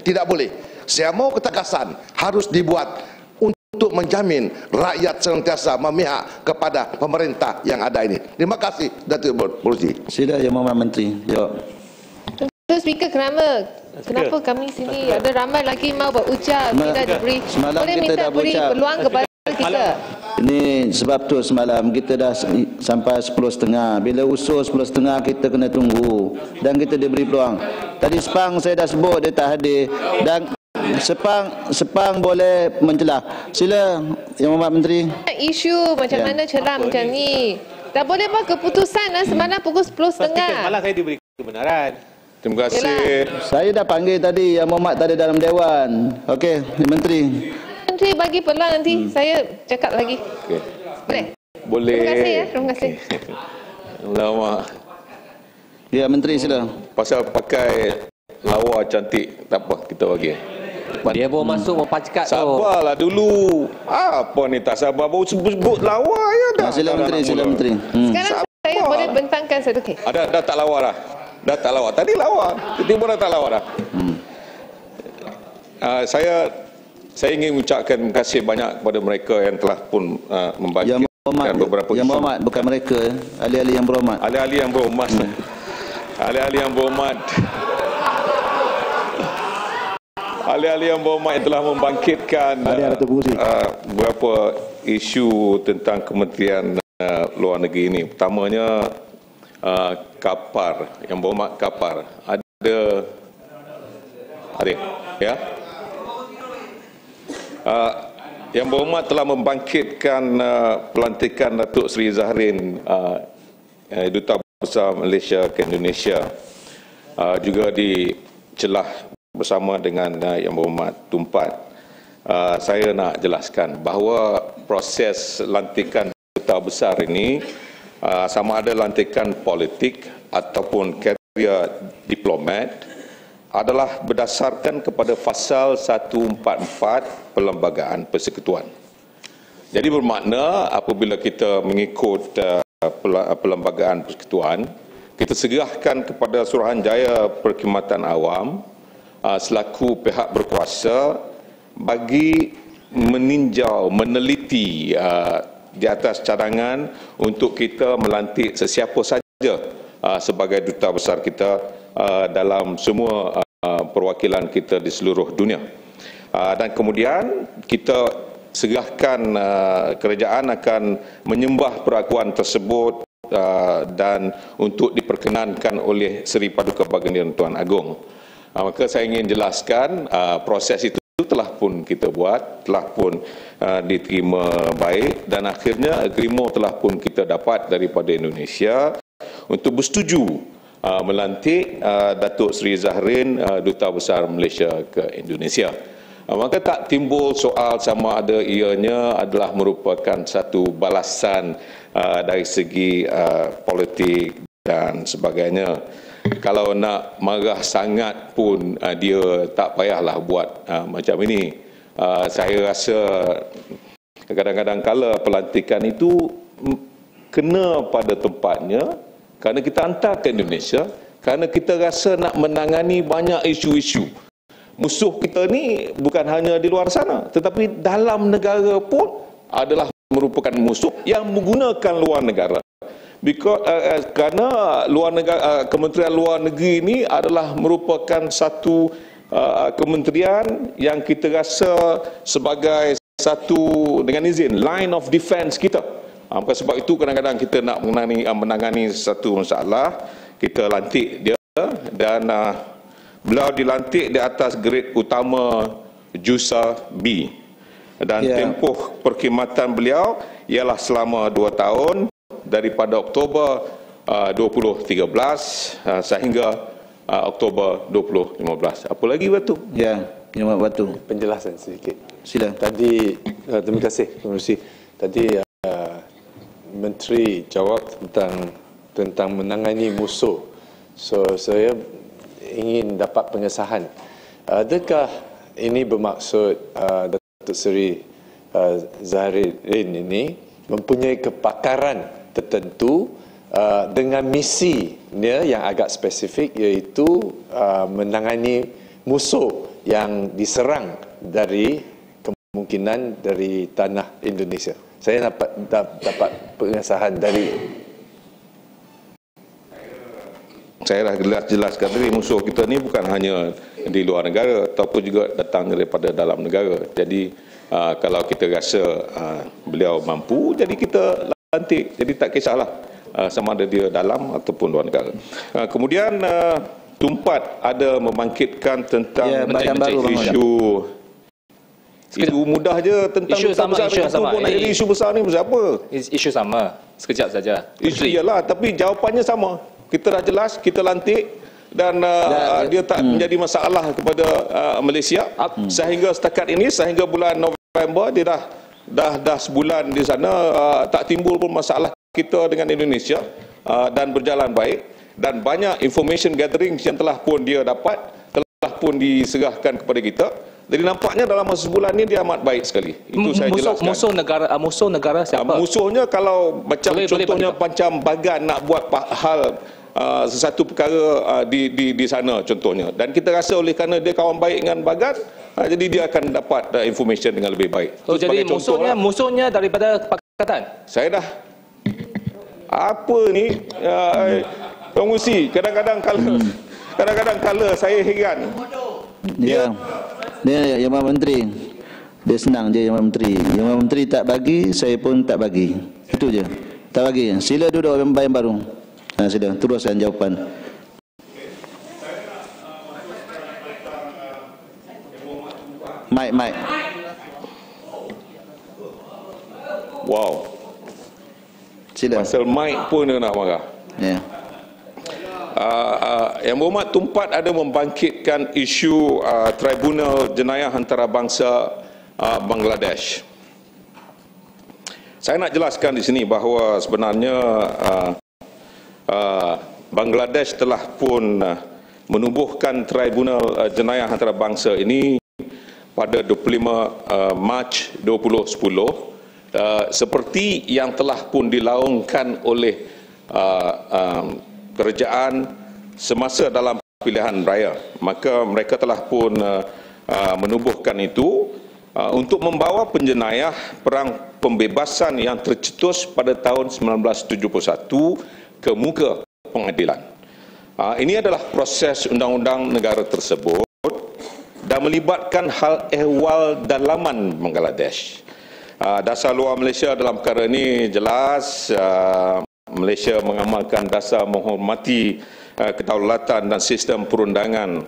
Tidak boleh. Saya mau ketegasan harus dibuat untuk menjamin rakyat senantiasa memihak kepada pemerintah yang ada ini. Terima kasih, Datuk Pengurusi. Sila Yang Mohd Menteri jawab. Speaker, kenapa kami sini ada ramai lagi mau berucap, kita diberi, boleh minta beri peluang kepada kita. Ini sebab tu semalam kita dah sampai 10.30. Bila usul 10.30 kita kena tunggu dan kita diberi peluang. Tadi Sepang saya dah sebut dia tak hadir dan Sepang boleh mencelah. Sila Yang Mohd Menteri. Isu macam mana celah macam ni. Tak boleh buat keputusan semalam pukul 10.30. Malah saya diberi kebenaran. Terima kasih. Saya dah panggil tadi Yang Mohd tadi dalam Dewan. Okey, Menteri. Menteri bagi peluang nanti saya cakap lagi. Okay. Boleh? Terima kasih ya. Terima kasih. Lama. Ya, Menteri sila. Pasal pakai lawa cantik, tak apa, kita bagi. Dia baru masuk mempancekat tu. Sabarlah dulu. Apa ni tak sabar, baru sebut lawa ya dah. Sila Menteri, sila Menteri. Sekarang saya boleh bentangkan satu kes. Dah tak lawa dah. Dah tak lawa. Tadi lawa. Tiba-tiba dah tak lawa dah. Saya ingin mengucapkan terima kasih banyak kepada mereka yang telah pun membangkitkan beberapa isu. Yang berhormat, bukan mereka, ahli-ahli yang berhormat. Ahli-ahli yang berhormat. Ahli-ahli yang berhormat. Ahli-ahli yang berhormat yang telah membangkitkan beberapa isu tentang Kementerian Luar Negeri ini. Pertamanya Kapar, yang berhormat Kapar. Ada ya. Yang berhormat telah membangkitkan pelantikan Datuk Seri Zahrin, Duta Besar Malaysia ke Indonesia, juga dicelah bersama dengan Yang Berhormat Tumpat. Saya nak jelaskan bahawa proses lantikan Duta Besar ini sama ada lantikan politik ataupun karier diplomat adalah berdasarkan kepada pasal 144 Perlembagaan Persekutuan. Jadi bermakna apabila kita mengikut Perlembagaan Persekutuan, kita segahkan kepada Suruhanjaya Perkhidmatan Awam selaku pihak berkuasa bagi meninjau, meneliti di atas cadangan untuk kita melantik sesiapa saja sebagai duta besar kita dalam semua perwakilan kita di seluruh dunia. Dan kemudian kita segahkan kerajaan akan menyembah perakuan tersebut dan untuk diperkenankan oleh Seri Paduka Baginda Tuan Agong. Maka saya ingin jelaskan proses itu telah pun kita buat, telah pun diterima baik dan akhirnya agrimo telah pun kita dapat daripada Indonesia untuk bersetuju melantik Datuk Seri Zahrin, Duta Besar Malaysia ke Indonesia. Maka tak timbul soal sama ada ianya adalah merupakan satu balasan dari segi politik dan sebagainya. Kalau nak marah sangat pun dia tak payahlah buat macam ini. Saya rasa kadang-kadang kala pelantikan itu kena pada tempatnya kerana kita hantar ke Indonesia kerana kita rasa nak menangani banyak isu-isu. Musuh kita ni bukan hanya di luar sana tetapi dalam negara pun adalah merupakan musuh yang menggunakan luar negara. Because kerana luar negara, Kementerian Luar Negeri ini adalah merupakan satu kementerian yang kita rasa sebagai satu, dengan izin, line of defense kita. Bukan sebab itu kadang-kadang kita nak menangani satu masalah, kita lantik dia dan beliau dilantik di atas grade utama JUSA B. Dan tempoh perkhidmatan beliau ialah selama 2 tahun daripada Oktober 2013 sehingga Oktober 2015. Apa lagi Batu? Ya, Yang Batu. Penjelasan sedikit. Sila. Tadi terima kasih Pengerusi. Tadi Menteri jawab tentang menangani musuh. So saya ingin dapat pengesahan. Adakah ini bermaksud Datuk Seri Zahidin ini mempunyai kepakaran tertentu dengan misinya yang agak spesifik, iaitu menangani musuh yang diserang dari kemungkinan dari tanah Indonesia. Saya dapat pengesahan dari. Saya dah jelaskan tadi, musuh kita ni bukan hanya di luar negara ataupun juga datang daripada dalam negara. Jadi kalau kita rasa beliau mampu, jadi kita lantik. Jadi tak kisahlah sama ada dia dalam ataupun luar negara. Kemudian Tumpat ada membangkitkan tentang isu mudah je tentang isu sama, isu sama. Nak jadi isu besar ni pasal apa? Isu sama, sekejap saja. Isu ialah, tapi jawapannya sama. Kita dah jelas, kita lantik dan dia tak menjadi masalah kepada Malaysia sehingga setakat ini, sehingga bulan November dia dah sebulan di sana, tak timbul pun masalah kita dengan Indonesia dan berjalan baik, dan banyak information gathering yang telah pun dia dapat, telah pun diserahkan kepada kita. Jadi nampaknya dalam masa sebulan ni dia amat baik sekali. Itu saya jelaskan. Musuh negara siapa? Musuhnya kalau macam contohnya macam Bagan nak buat hal sesuatu perkara di sana contohnya, dan kita rasa oleh kerana dia kawan baik dengan Bagan, jadi dia akan dapat information dengan lebih baik. So, jadi musuhnya daripada Pakatan. Saya dah apa ni Pengurusi, kadang-kadang kalau saya heran. Dia Yang Menteri. Dia senang je Yang Menteri. Yang Menteri tak bagi, saya pun tak bagi. Itu je. Tak bagi. Sila duduk yang baru. Sila teruskan jawapan. Mike. Wow. Sila. Pasal Mike pun dia nak marah. Ya. Yang Berhormat Tumpat ada membangkitkan isu Tribunal Jenayah Antarabangsa Bangladesh. Saya nak jelaskan di sini bahawa sebenarnya Bangladesh telah pun menubuhkan Tribunal Jenayah Antarabangsa ini pada 25 Mac 2010 seperti yang telah pun dilaungkan oleh kerajaan semasa dalam pilihan raya. Maka mereka telah pun menubuhkan itu untuk membawa penjenayah perang pembebasan yang tercetus pada tahun 1971 ke muka pengadilan. Ini adalah proses undang-undang negara tersebut dan melibatkan hal ehwal dalaman Bangladesh. Dasar luar Malaysia dalam perkara ini jelas. Malaysia mengamalkan dasar menghormati kedaulatan dan sistem perundangan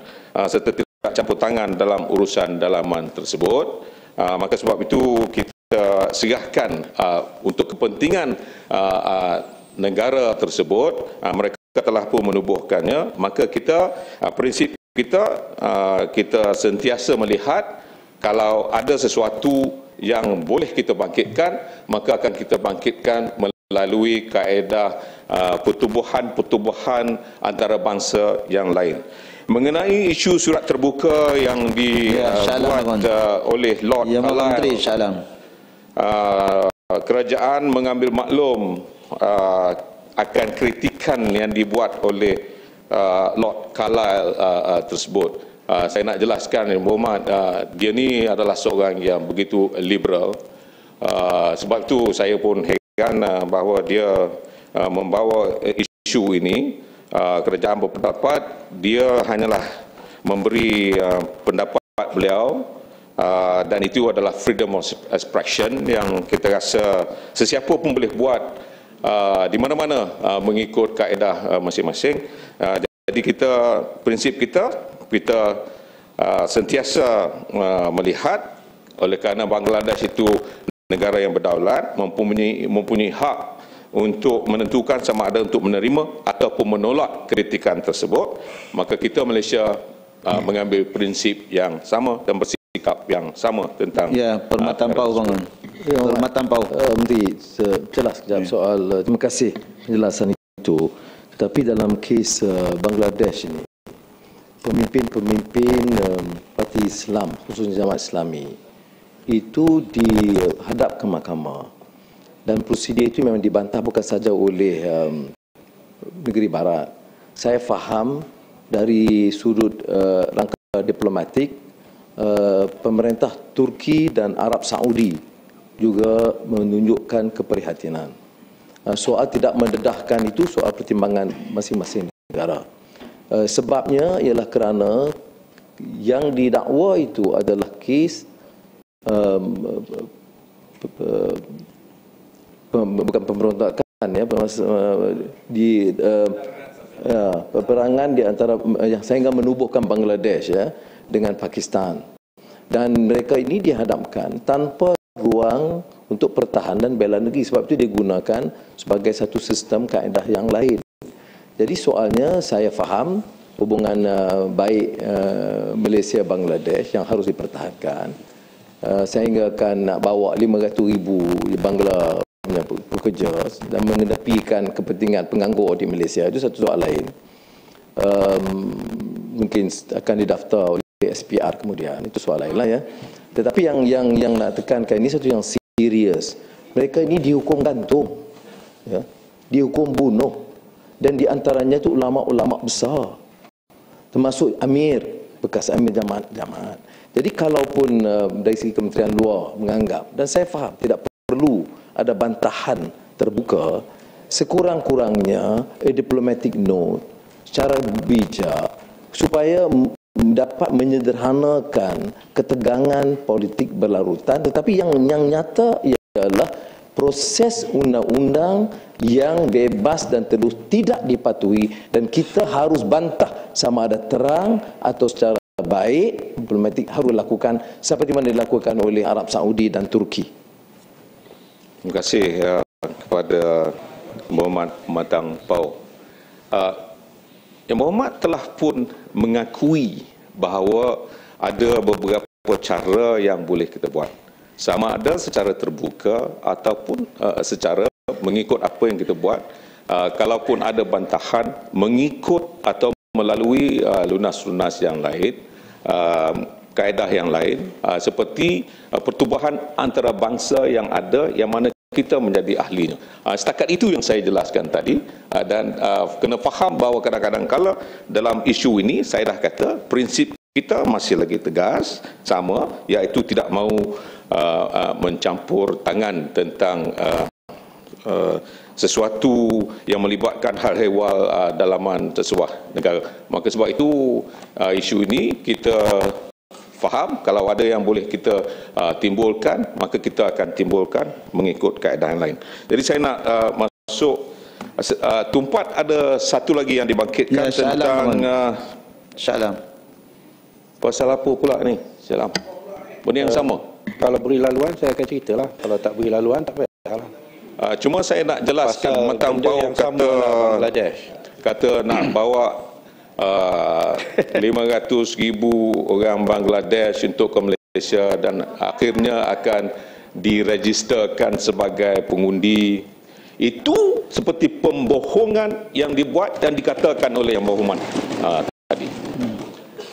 serta tidak campur tangan dalam urusan dalaman tersebut. Maka sebab itu kita serahkan untuk kepentingan negara tersebut, mereka telah pun menubuhkannya. Maka kita, prinsip kita sentiasa melihat kalau ada sesuatu yang boleh kita bangkitkan, maka akan kita bangkitkan melalui kaedah pertubuhan antarabangsa yang lain. Mengenai isu surat terbuka yang dibuat oleh Lord Carlile, kerajaan mengambil maklum akan kritikan yang dibuat oleh Lord Carlile tersebut. Saya nak jelaskan, Yang Berhormat, dia ni adalah seorang yang begitu liberal. Sebab itu saya pun heran bahawa dia membawa isu ini. Kerajaan berpendapat dia hanyalah memberi pendapat beliau, dan itu adalah freedom of expression yang kita rasa sesiapa pun boleh buat di mana-mana mengikut kaedah masing-masing. Jadi prinsip kita sentiasa melihat, oleh kerana Bangladesh itu negara yang berdaulat, mempunyai hak untuk menentukan sama ada untuk menerima ataupun menolak kritikan tersebut, maka kita Malaysia mengambil prinsip yang sama dan bersikap yang sama tentang perkhidmatan PAU bangun. Perkhidmatan PAU. Menteri, jelas sekejap soal terima kasih penjelasan itu. Tetapi dalam kes Bangladesh ini, pemimpin-pemimpin parti Islam, khususnya Jamaat Islami, itu dihadap ke mahkamah, dan prosedur itu memang dibantah bukan saja oleh negeri barat. Saya faham dari sudut rangka diplomatik, pemerintah Turki dan Arab Saudi juga menunjukkan keprihatinan. Soal tidak mendedahkan itu soal pertimbangan masing-masing negara. Sebabnya ialah kerana yang didakwa itu adalah kes bukan pemberontakan peperangan di antara yang sehingga menubuhkan Bangladesh dengan Pakistan, dan mereka ini dihadapkan tanpa ruang untuk pertahanan bela negeri. Sebab itu digunakan sebagai satu sistem kaedah yang lain. Jadi soalnya saya faham hubungan baik Malaysia Bangladesh yang harus dipertahankan, sehingga akan nak bawa 500,000 Bangla pekerja dan mengedepikan kepentingan penganggur di Malaysia, itu satu soal lain. Mungkin akan didaftar oleh SPR kemudian, itu soal lain lah ya. Tetapi yang nak tekankan ini satu yang serius. Mereka ini dihukum gantung, ya, dihukum bunuh, dan di antaranya itu ulama-ulama besar, termasuk Amir, bekas Amir Jamaat. Jadi kalaupun dari segi Kementerian Luar menganggap, dan saya faham tidak perlu ada bantahan terbuka, sekurang-kurangnya diplomatic note secara bijak supaya dapat menyederhanakan ketegangan politik berlarutan. Tetapi yang nyata ialah proses undang-undang yang bebas dan terus tidak dipatuhi, dan kita harus bantah sama ada terang atau secara baik. Diplomatik harus lakukan seperti mana dilakukan oleh Arab Saudi dan Turki. Terima kasih kepada Muhammad Matang Pau. Yang Muhammad telah pun mengakui bahawa ada beberapa cara yang boleh kita buat, sama ada secara terbuka ataupun secara mengikut apa yang kita buat. Kalaupun ada bantahan, mengikut atau melalui lunas-lunas yang lain, kaedah yang lain, seperti pertubuhan antarabangsa yang ada, yang mana kita menjadi ahlinya. Setakat itu yang saya jelaskan tadi, dan kena faham bahawa kadang-kadang kalau dalam isu ini, saya dah kata prinsip kita masih lagi tegas, sama, iaitu tidak mahu mencampur tangan tentang sesuatu yang melibatkan hal ehwal dalaman sesebuah negara. Maka sebab itu isu ini kita faham, kalau ada yang boleh kita timbulkan, maka kita akan timbulkan mengikut kaedah yang lain. Jadi saya nak masuk tumpat, ada satu lagi yang dibangkitkan tentang Syalam. Pasal apa pula ni? Syalam. Benda yang sama. Kalau beri laluan saya akan ceritalah. Kalau tak beri laluan tak payahlah. Cuma saya nak jelaskan, Matang Pau kata nak bawa 500,000 orang Bangladesh untuk ke Malaysia dan akhirnya akan diregisterkan sebagai pengundi. Itu seperti pembohongan yang dibuat dan dikatakan oleh Yang Berhormat tadi.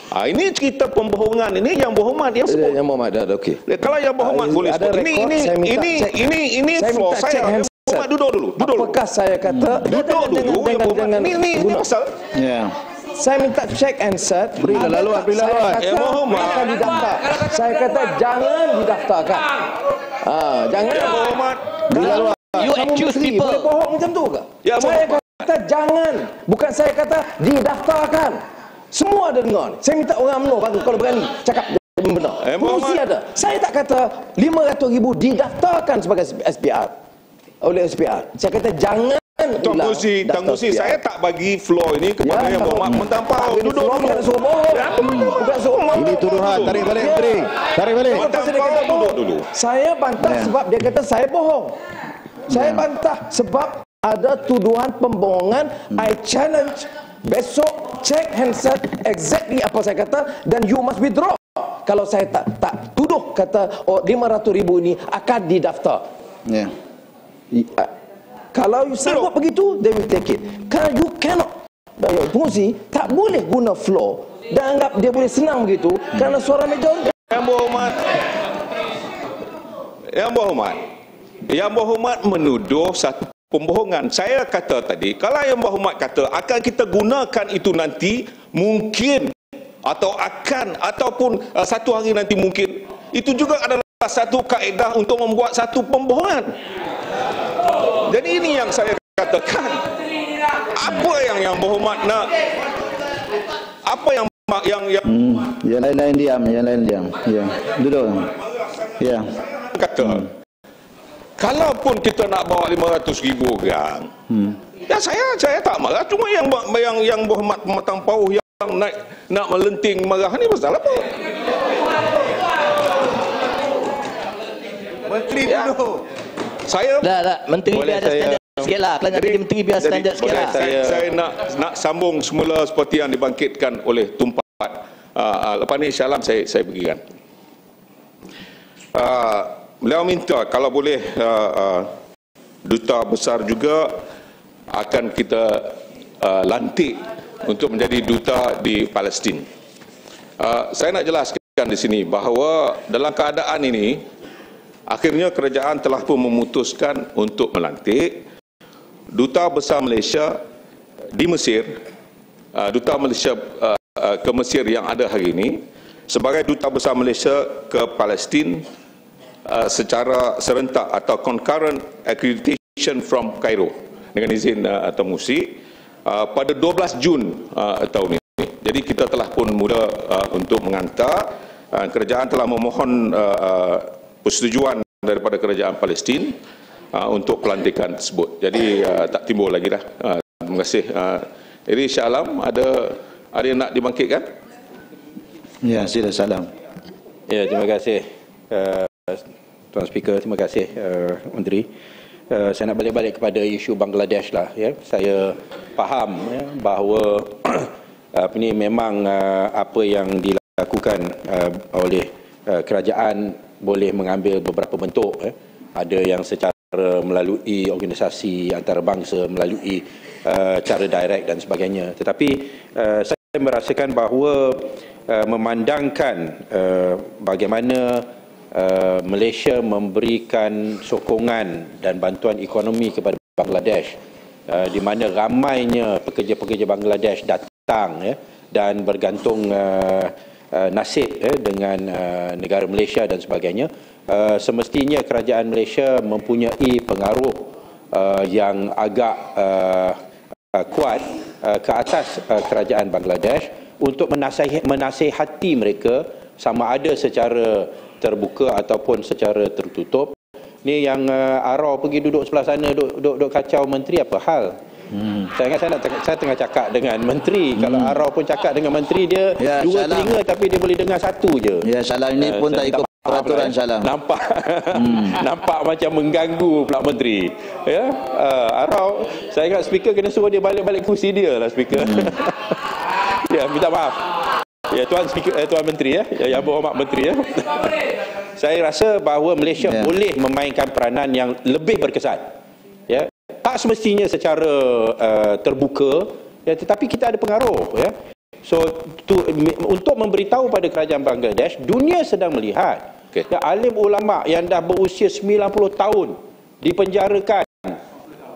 Ini cerita pembohongan ini Yang Berhormat yang sebut. Yang Berhormat dah okey. Kalau Yang Berhormat boleh sebut. Ini floor saya. Duduk dulu. Apakah saya kata duduk dulu. Ini pasal. Ya. Saya minta check and set. Berilah laluan. Akan didaftar. Saya kata jangan didaftarkan. Jangan. Berilah laluan. You accuse people. Boleh bohong macam tu ke? Saya kata jangan. Bukan saya kata didaftarkan. Semua ada dengar. Saya minta orang UMNO baru kalau berani cakap benar. Mesti ada. Saya tak kata 500,000 didaftarkan sebagai SPR. Oleh SPR. Saya kata jangan. Tuan Musi, saya tak bagi floor ini kepada Yang Berhormat Mentampau. Duduk dulu. Bukan suruh bohong. Bukan suruh bohong. Ini tuduhan. Tarik balik, Menteri. Tarik balik. Duduk dulu. Saya bantah sebab dia kata saya bohong. Saya bantah sebab ada tuduhan pembohongan. I challenge. Besok check handset exactly apa saya kata dan you must withdraw. Kalau saya tak tuduh kata 500,000 ini akan didaftar. Kalau you sanggup begitu, they will take it. Kalau you cannot, Pengurusi tak boleh guna floor dan anggap dia boleh senang begitu kerana suara majoriti. Yang Berhormat menuduh satu pembohongan. Saya kata tadi, kalau Yang Berhormat kata akan kita gunakan itu nanti, mungkin ataupun satu hari nanti mungkin, itu juga adalah satu kaedah untuk membuat satu pembohongan. Jadi ini yang saya katakan. Apa yang Berhormat nak? Apa yang yang lain-lain diam, Ya. Duduk. Ya. Kata. Kalaupun kita nak bawa 500,000 orang, ya saya tak marah. Cuma yang Berhormat Mentampau yang nak melenting marah ni pasal apa? Menteri dulu. Saya Menteri biar ada standard sikitlah. Kalau nak jadi menteri biar standard sikitlah. Saya nak sambung semula seperti yang dibangkitkan oleh Tumpat. Lepas ni insya-Allah saya berikan. Beliau minta kalau boleh duta besar juga akan kita lantik untuk menjadi duta di Palestin. Saya nak jelaskan di sini bahawa dalam keadaan ini akhirnya kerajaan telah pun memutuskan untuk melantik duta besar Malaysia di Mesir, duta Malaysia ke Mesir yang ada hari ini sebagai duta besar Malaysia ke Palestin secara serentak atau concurrent accreditation from Cairo dengan izin Tuan Musi pada 12 Jun tahun ini. Jadi kita telah pun mula untuk mengantar. Kerajaan telah memohon persetujuan daripada kerajaan Palestin untuk pelantikan tersebut. Jadi tak timbul lagi dah. Terima kasih. Jadi Shah Alam ada yang nak dibangkitkan? Ya, sila salam. Ya, terima kasih Tuan Speaker, terima kasih Menteri. Saya nak balik kepada isu Bangladesh lah. Ya. Saya faham bahawa ini memang apa yang dilakukan oleh kerajaan boleh mengambil beberapa bentuk. Ada yang secara melalui organisasi antarabangsa, melalui cara direct dan sebagainya. Tetapi saya merasakan bahawa memandangkan bagaimana Malaysia memberikan sokongan dan bantuan ekonomi kepada Bangladesh, di mana ramainya pekerja-pekerja Bangladesh datang dan bergantung nasib dengan negara Malaysia dan sebagainya. Semestinya kerajaan Malaysia mempunyai pengaruh yang agak kuat ke atas kerajaan Bangladesh untuk menasihati mereka sama ada secara terbuka ataupun secara tertutup. Ni yang Arau pergi duduk sebelah sana, duduk kacau menteri, apa hal? Saya ingat saya tengah cakap dengan menteri. Kalau Arau pun cakap dengan menteri, dia dua telinga tapi dia boleh dengar satu je. Ya, Salam ini pun tak ikut peraturan Salam. Nampak macam mengganggu pula menteri. Ya, Arau, saya ingat speaker kena suruh dia balik kursi dia lah, speaker. Ya, minta maaf. Ya, Tuan Menteri Yang Berhormat Menteri saya rasa bahawa Malaysia boleh memainkan peranan yang lebih berkesan. Ya, tak semestinya secara terbuka, tetapi kita ada pengaruh. Ya. So untuk memberitahu pada kerajaan Bangladesh, dunia sedang melihat alim ulama yang dah berusia 90 tahun dipenjarakan,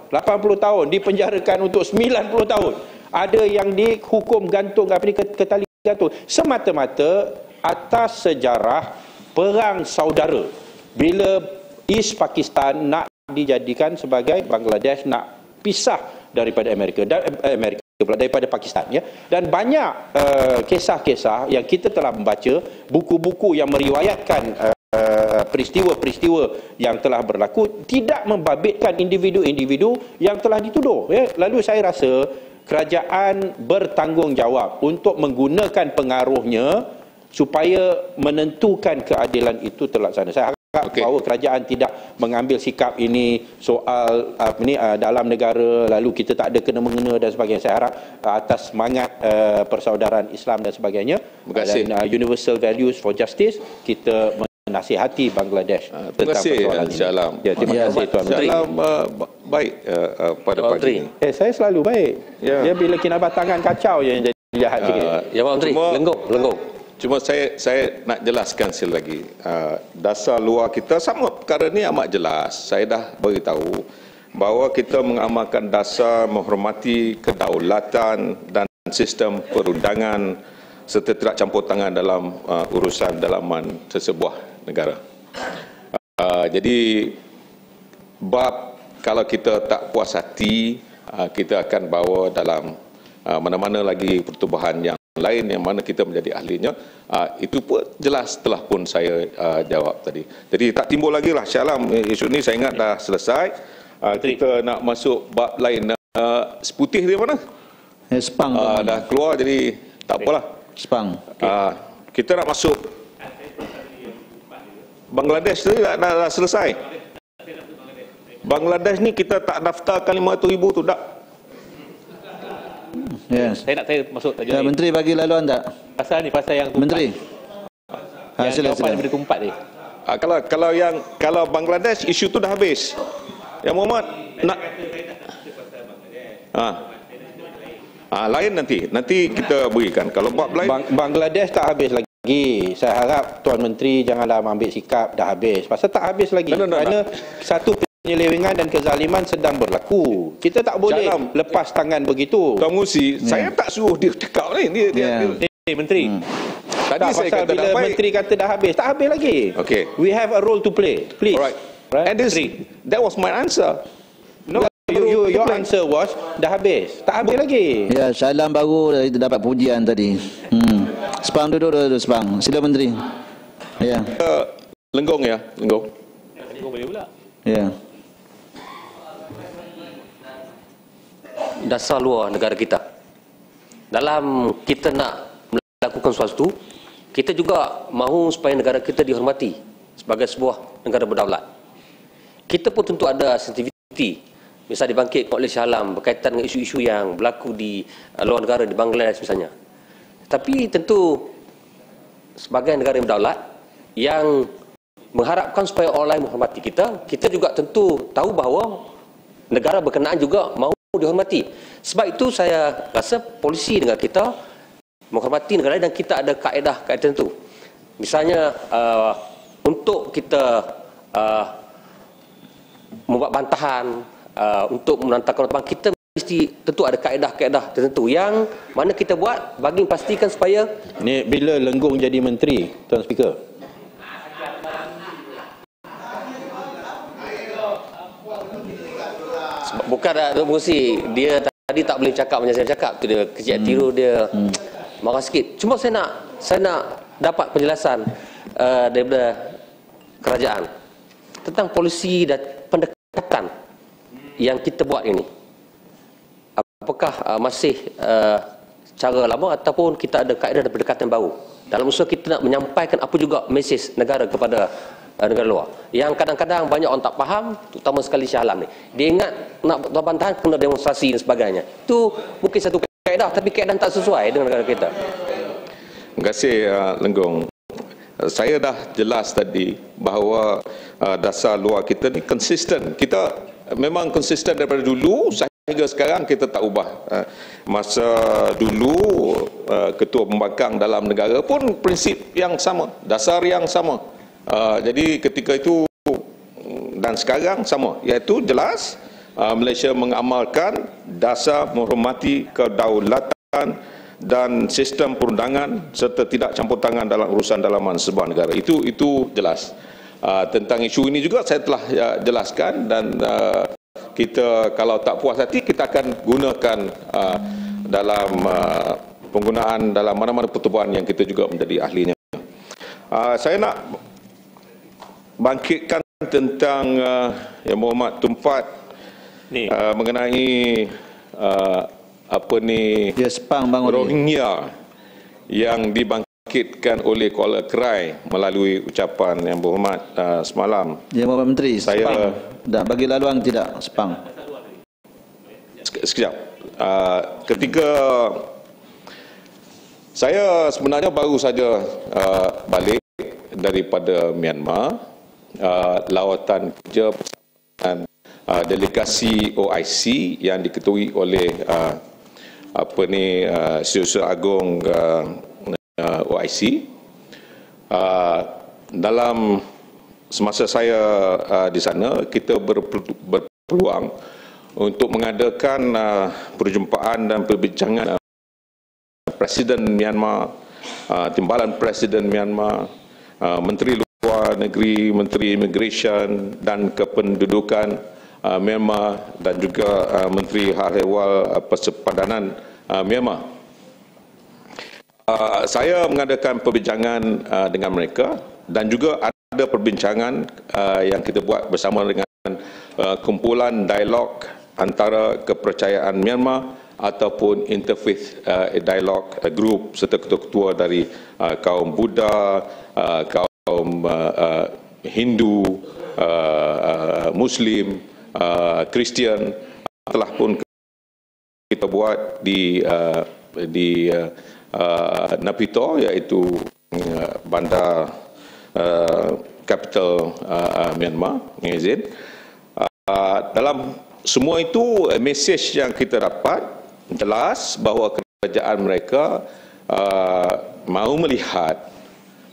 80 tahun dipenjarakan untuk 90 tahun. Ada yang dihukum gantung ke tali gantung semata-mata atas sejarah perang saudara. Bila East Pakistan nak dijadikan sebagai Bangladesh nak pisah daripada Amerika daripada Pakistan, ya. Dan banyak kisah-kisah yang kita telah membaca, buku-buku yang meriwayatkan peristiwa-peristiwa yang telah berlaku tidak membabitkan individu-individu yang telah dituduh, ya. Lalu saya rasa kerajaan bertanggungjawab untuk menggunakan pengaruhnya supaya menentukan keadilan itu terlaksana. Saya harap bahawa kerajaan tidak mengambil sikap ini soal dalam negara lalu kita tak ada kena-mengena dan sebagainya. Saya harap atas semangat persaudaraan Islam dan sebagainya dan universal values for justice, kita menasihati Bangladesh tentang persoalan ini. Ya, terima kasih Tuan Menteri. Baik pada pagi ini. Saya selalu baik. Dia bila kinabatangan kacau je yang jadi jahat sikit. Ya Pak Menteri, lenggong. Cuma saya nak jelaskan sekali lagi. Dasar luar kita sama perkara ni amat jelas. Saya dah beritahu bahawa kita mengamalkan dasar menghormati kedaulatan dan sistem perundangan serta tidak campur tangan dalam urusan dalaman sesebuah negara. Jadi bab kalau kita tak puas hati, kita akan bawa dalam mana-mana lagi pertubuhan yang lain yang mana kita menjadi ahlinya. Itu pun jelas telah pun saya jawab tadi. Jadi tak timbul lagi lah Syalam, isu ni saya ingat dah selesai. Kita nak masuk bab lain. Seputih dia mana? Sepang. Dah keluar jadi tak apalah. Sepang. Kita nak masuk Bangladesh tadi dah selesai. Bangladesh ni kita tak daftarkan 500,000 tu tak? Yes. Saya nak masuk tajuk ni. Menteri bagi laluan tak? Pasal yang Menteri. Jawapan daripada keempat ni. Kalau Bangladesh isu tu dah habis. Yang Muhammad nak lain nanti kita berikan. Kalau bab lain Bangladesh tak habis lagi. Saya harap Tuan Menteri janganlah ambil sikap dah habis. Pasal tak habis lagi. Kerana satu penyelewengan dan kezaliman sedang berlaku. Kita tak boleh lepas tangan begitu. Tuan Musi, saya tak suruh dia cakap ni. Menteri. Tadi saya kata bila Menteri kata dah habis, tak habis lagi. Okay. We have a role to play. Please. Alright. And that was my answer. No, your answer was dah habis. Tak habis lagi. Ya, Syalam baru dapat pujian tadi. Sepang duduk. Sepang. Sila Menteri. Ya. Lenggong. Lenggong boleh pula. Ya. Dasar luar negara kita. Dalam kita nak melakukan sesuatu, kita juga mahu supaya negara kita dihormati sebagai sebuah negara berdaulat. Kita pun tentu ada sensitiviti, misal dibangkit oleh Syalam berkaitan dengan isu-isu yang berlaku di luar negara, di Bangladesh misalnya. Tapi tentu sebagai negara yang berdaulat yang mengharapkan supaya orang lain menghormati kita, kita juga tentu tahu bahawa negara berkenaan juga mahu dihormati. Sebab itu saya rasa polisi negara kita menghormati negara lain dan kita ada kaedah-kaedah tertentu. Misalnya untuk kita membuat bantahan, untuk menantarkan terbang, kita mesti tentu ada kaedah-kaedah tertentu yang mana kita buat bagi pastikan supaya ni bila Lenggong jadi menteri, Tuan Speaker. Bukan fungsi dia tadi tak boleh cakap macam saya cakap tu, dia kecil tiru, dia marah sikit. Cuma saya nak dapat penjelasan daripada kerajaan tentang polisi dan pendekatan yang kita buat ini. Apakah masih cara lama ataupun kita ada kaedah dan pendekatan baru dalam usaha kita nak menyampaikan apa juga mesej negara kepada negara luar yang kadang-kadang banyak orang tak faham, terutama sekali Shah Alam ni. Dia ingat nak buat bantahan kena demonstrasi dan sebagainya. Itu mungkin satu kaedah, tapi kaedah tak sesuai dengan negara kita. Terima kasih Lenggong. Saya dah jelas tadi bahawa dasar luar kita ni konsisten. Kita memang konsisten daripada dulu sehingga sekarang kita tak ubah. Masa dulu ketua pembangkang dalam negara pun prinsip yang sama, dasar yang sama. Jadi ketika itu dan sekarang sama, iaitu jelas Malaysia mengamalkan dasar menghormati kedaulatan dan sistem perundangan serta tidak campur tangan dalam urusan dalaman sebuah negara. Itu jelas. Tentang isu ini juga saya telah jelaskan, dan kita kalau tak puas hati kita akan gunakan dalam penggunaan dalam mana-mana pertubuhan yang kita juga menjadi ahlinya. Saya nak bangkitkan tentang Yang Berhormat Tumpat mengenai Rohingya yang dibangkitkan oleh Kuala Krai melalui ucapan Yang Berhormat semalam. Yang Berhormat Menteri, Sepang dah bagi laluan tidak Sepang? Sekejap. Ketika saya sebenarnya baru saja balik daripada Myanmar, lawatan kerja dengan delegasi OIC yang diketuai oleh Setiausaha Agong OIC. Dalam semasa saya di sana, kita berpeluang untuk mengadakan perjumpaan dan perbincangan Presiden Myanmar, Timbalan Presiden Myanmar, Menteri Luar Negeri, Menteri Immigration dan Kependudukan Myanmar, dan juga Menteri Hal Ehwal Persepadanan Myanmar. Saya mengadakan perbincangan dengan mereka, dan juga ada perbincangan yang kita buat bersama dengan kumpulan dialog antara kepercayaan Myanmar ataupun interfaith dialog group serta ketua-ketua dari kaum Buddha, kaum Hindu, Muslim, Kristian, telah pun kita buat di Naypyidaw, iaitu bandar capital Myanmar, Ngazin. Dalam semua itu, mesej yang kita dapat jelas bahawa kerajaan mereka mahu melihat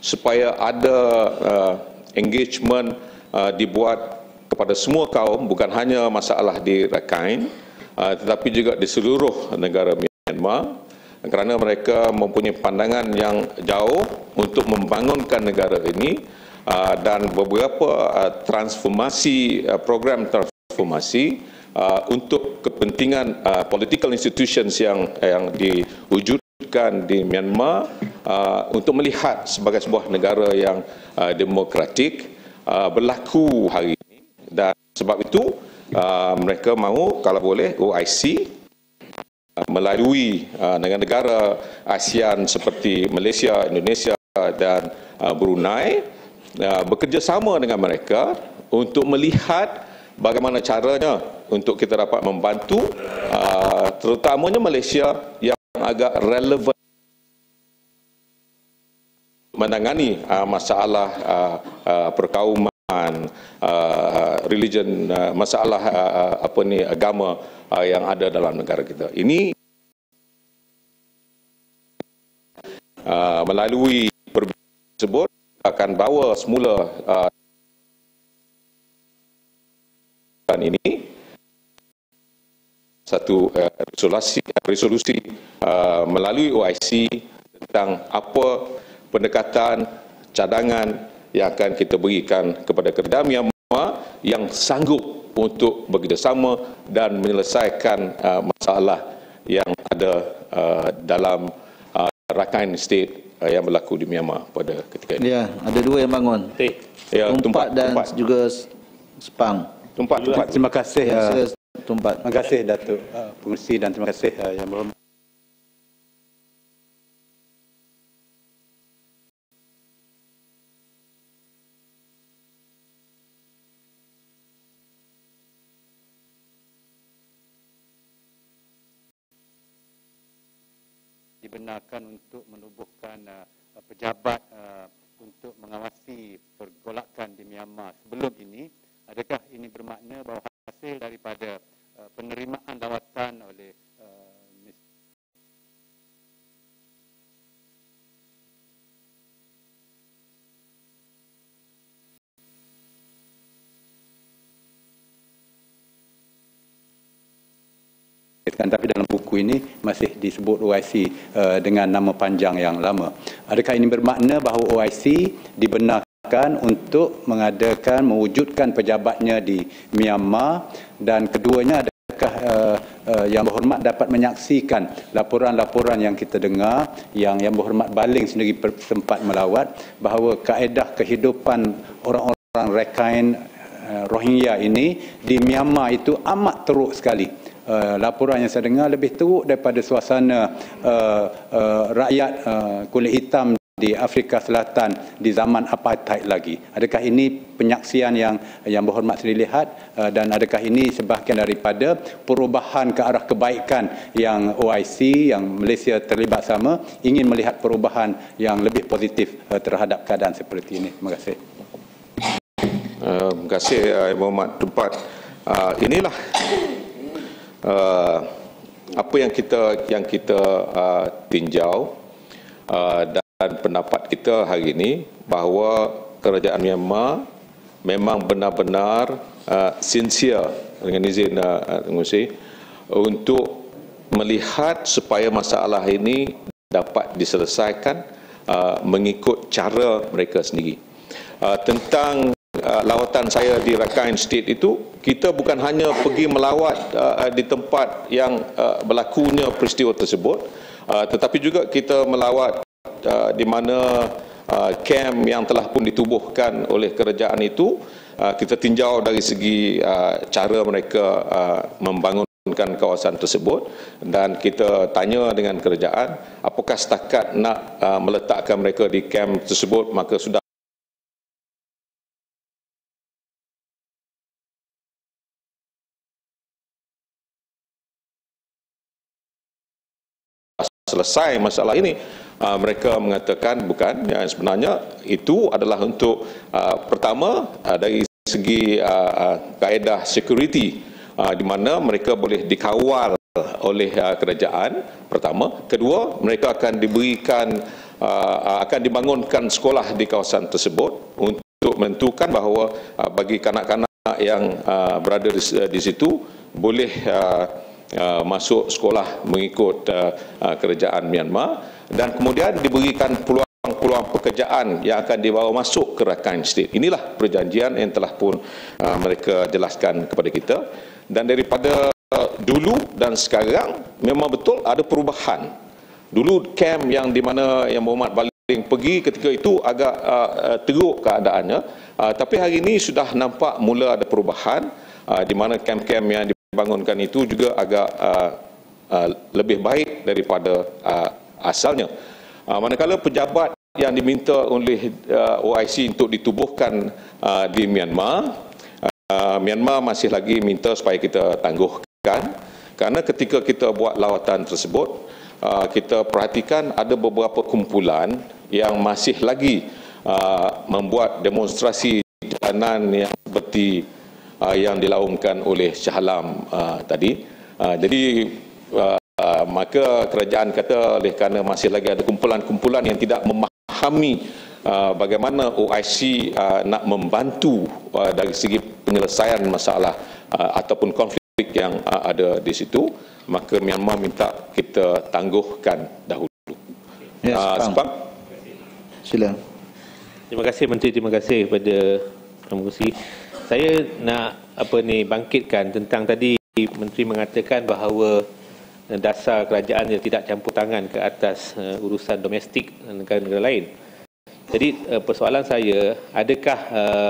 supaya ada engagement dibuat kepada semua kaum, bukan hanya masalah di Rakhine, tetapi juga di seluruh negara Myanmar, kerana mereka mempunyai pandangan yang jauh untuk membangunkan negara ini, dan beberapa transformasi, program transformasi untuk kepentingan political institutions yang diwujudkan di Myanmar, untuk melihat sebagai sebuah negara yang demokratik berlaku hari ini. Dan sebab itu mereka mahu, kalau boleh, OIC melalui negara-negara ASEAN seperti Malaysia, Indonesia dan Brunei bekerjasama dengan mereka untuk melihat bagaimana caranya untuk kita dapat membantu terutamanya Malaysia yang agak relevan menangani masalah perkauman, religion, masalah agama yang ada dalam negara kita. Ini melalui perbincangan tersebut akan bawa semula ini satu resolusi melalui OIC tentang apa pendekatan cadangan yang akan kita berikan kepada kerajaan Myanmar yang sanggup untuk bekerjasama dan menyelesaikan masalah yang ada dalam Rakhine State yang berlaku di Myanmar pada ketika ini. Ya, ada dua yang bangun. Ya, Tumpat dan juga Sepang. Tumpat. Terima kasih. Tumpat. Terima kasih Datuk Pengerusi, dan terima kasih Yang Berhormat. Dibenarkan untuk menubuhkan pejabat untuk mengawasi pergolakan di Myanmar sebelum ini. Adakah ini bermakna bahawa hasil daripada penerimaan lawatan oleh tapi dalam buku ini masih disebut OIC dengan nama panjang yang lama. Adakah ini bermakna bahawa OIC dibenarkan untuk mewujudkan pejabatnya di Myanmar, dan keduanya adakah Yang Berhormat dapat menyaksikan laporan-laporan yang kita dengar, yang Yang Berhormat Baling sendiri sempat melawat, bahawa kaedah kehidupan orang-orang Rakhine Rohingya ini di Myanmar itu amat teruk sekali. Laporan yang saya dengar lebih teruk daripada suasana rakyat kulit hitam di Afrika Selatan di zaman apartheid lagi. Adakah ini penyaksian yang Berhormat sendiri lihat, dan adakah ini sebahagian daripada perubahan ke arah kebaikan yang OIC, yang Malaysia terlibat sama, ingin melihat perubahan yang lebih positif terhadap keadaan seperti ini? Terima kasih. Terima kasih Yang Berhormat Tempat. Inilah apa yang kita tinjau, dan pendapat kita hari ini bahawa kerajaan Myanmar memang benar-benar sincere, dengan izin Mengusi, untuk melihat supaya masalah ini dapat diselesaikan mengikut cara mereka sendiri. Tentang lawatan saya di Rakhine State itu, kita bukan hanya pergi melawat di tempat yang berlakunya peristiwa tersebut, tetapi juga kita melawat di mana kem yang telah pun ditubuhkan oleh kerajaan itu. Kita tinjau dari segi cara mereka membangunkan kawasan tersebut, dan kita tanya dengan kerajaan apakah setakat nak meletakkan mereka di kem tersebut maka sudah selesai masalah ini. Mereka mengatakan bukan, yang sebenarnya itu adalah untuk pertama dari segi kaedah security, di mana mereka boleh dikawal oleh kerajaan, pertama. Kedua, mereka akan akan dibangunkan sekolah di kawasan tersebut untuk menentukan bahawa bagi kanak-kanak yang berada di situ boleh masuk sekolah mengikut kerajaan Myanmar, dan kemudian diberikan peluang pekerjaan yang akan dibawa masuk ke Rakhine State. Inilah perjanjian yang telah pun mereka jelaskan kepada kita, dan daripada dulu dan sekarang memang betul ada perubahan. Dulu kem yang di mana Yang Berhormat Baling pergi ketika itu agak teruk keadaannya, tapi hari ini sudah nampak mula ada perubahan, di mana kem-kem yang dibangunkan itu juga agak lebih baik daripada asalnya. Manakala pejabat yang diminta oleh OIC untuk ditubuhkan di Myanmar, Myanmar masih lagi minta supaya kita tangguhkan, kerana ketika kita buat lawatan tersebut, kita perhatikan ada beberapa kumpulan yang masih lagi membuat demonstrasi jalanan yang seperti yang dilaungkan oleh Shah Alam tadi. Jadi maka kerajaan kata oleh kerana masih lagi ada kumpulan-kumpulan yang tidak memahami bagaimana OIC nak membantu dari segi penyelesaian masalah ataupun konflik yang ada di situ, maka Myanmar minta kita tangguhkan dahulu. Ya, sebab sila. Terima kasih Menteri, terima kasih kepada Pengerusi. Saya nak bangkitkan tentang tadi Menteri mengatakan bahawa dasar kerajaan dia tidak campur tangan ke atas urusan domestik negara-negara lain. Jadi persoalan saya, adakah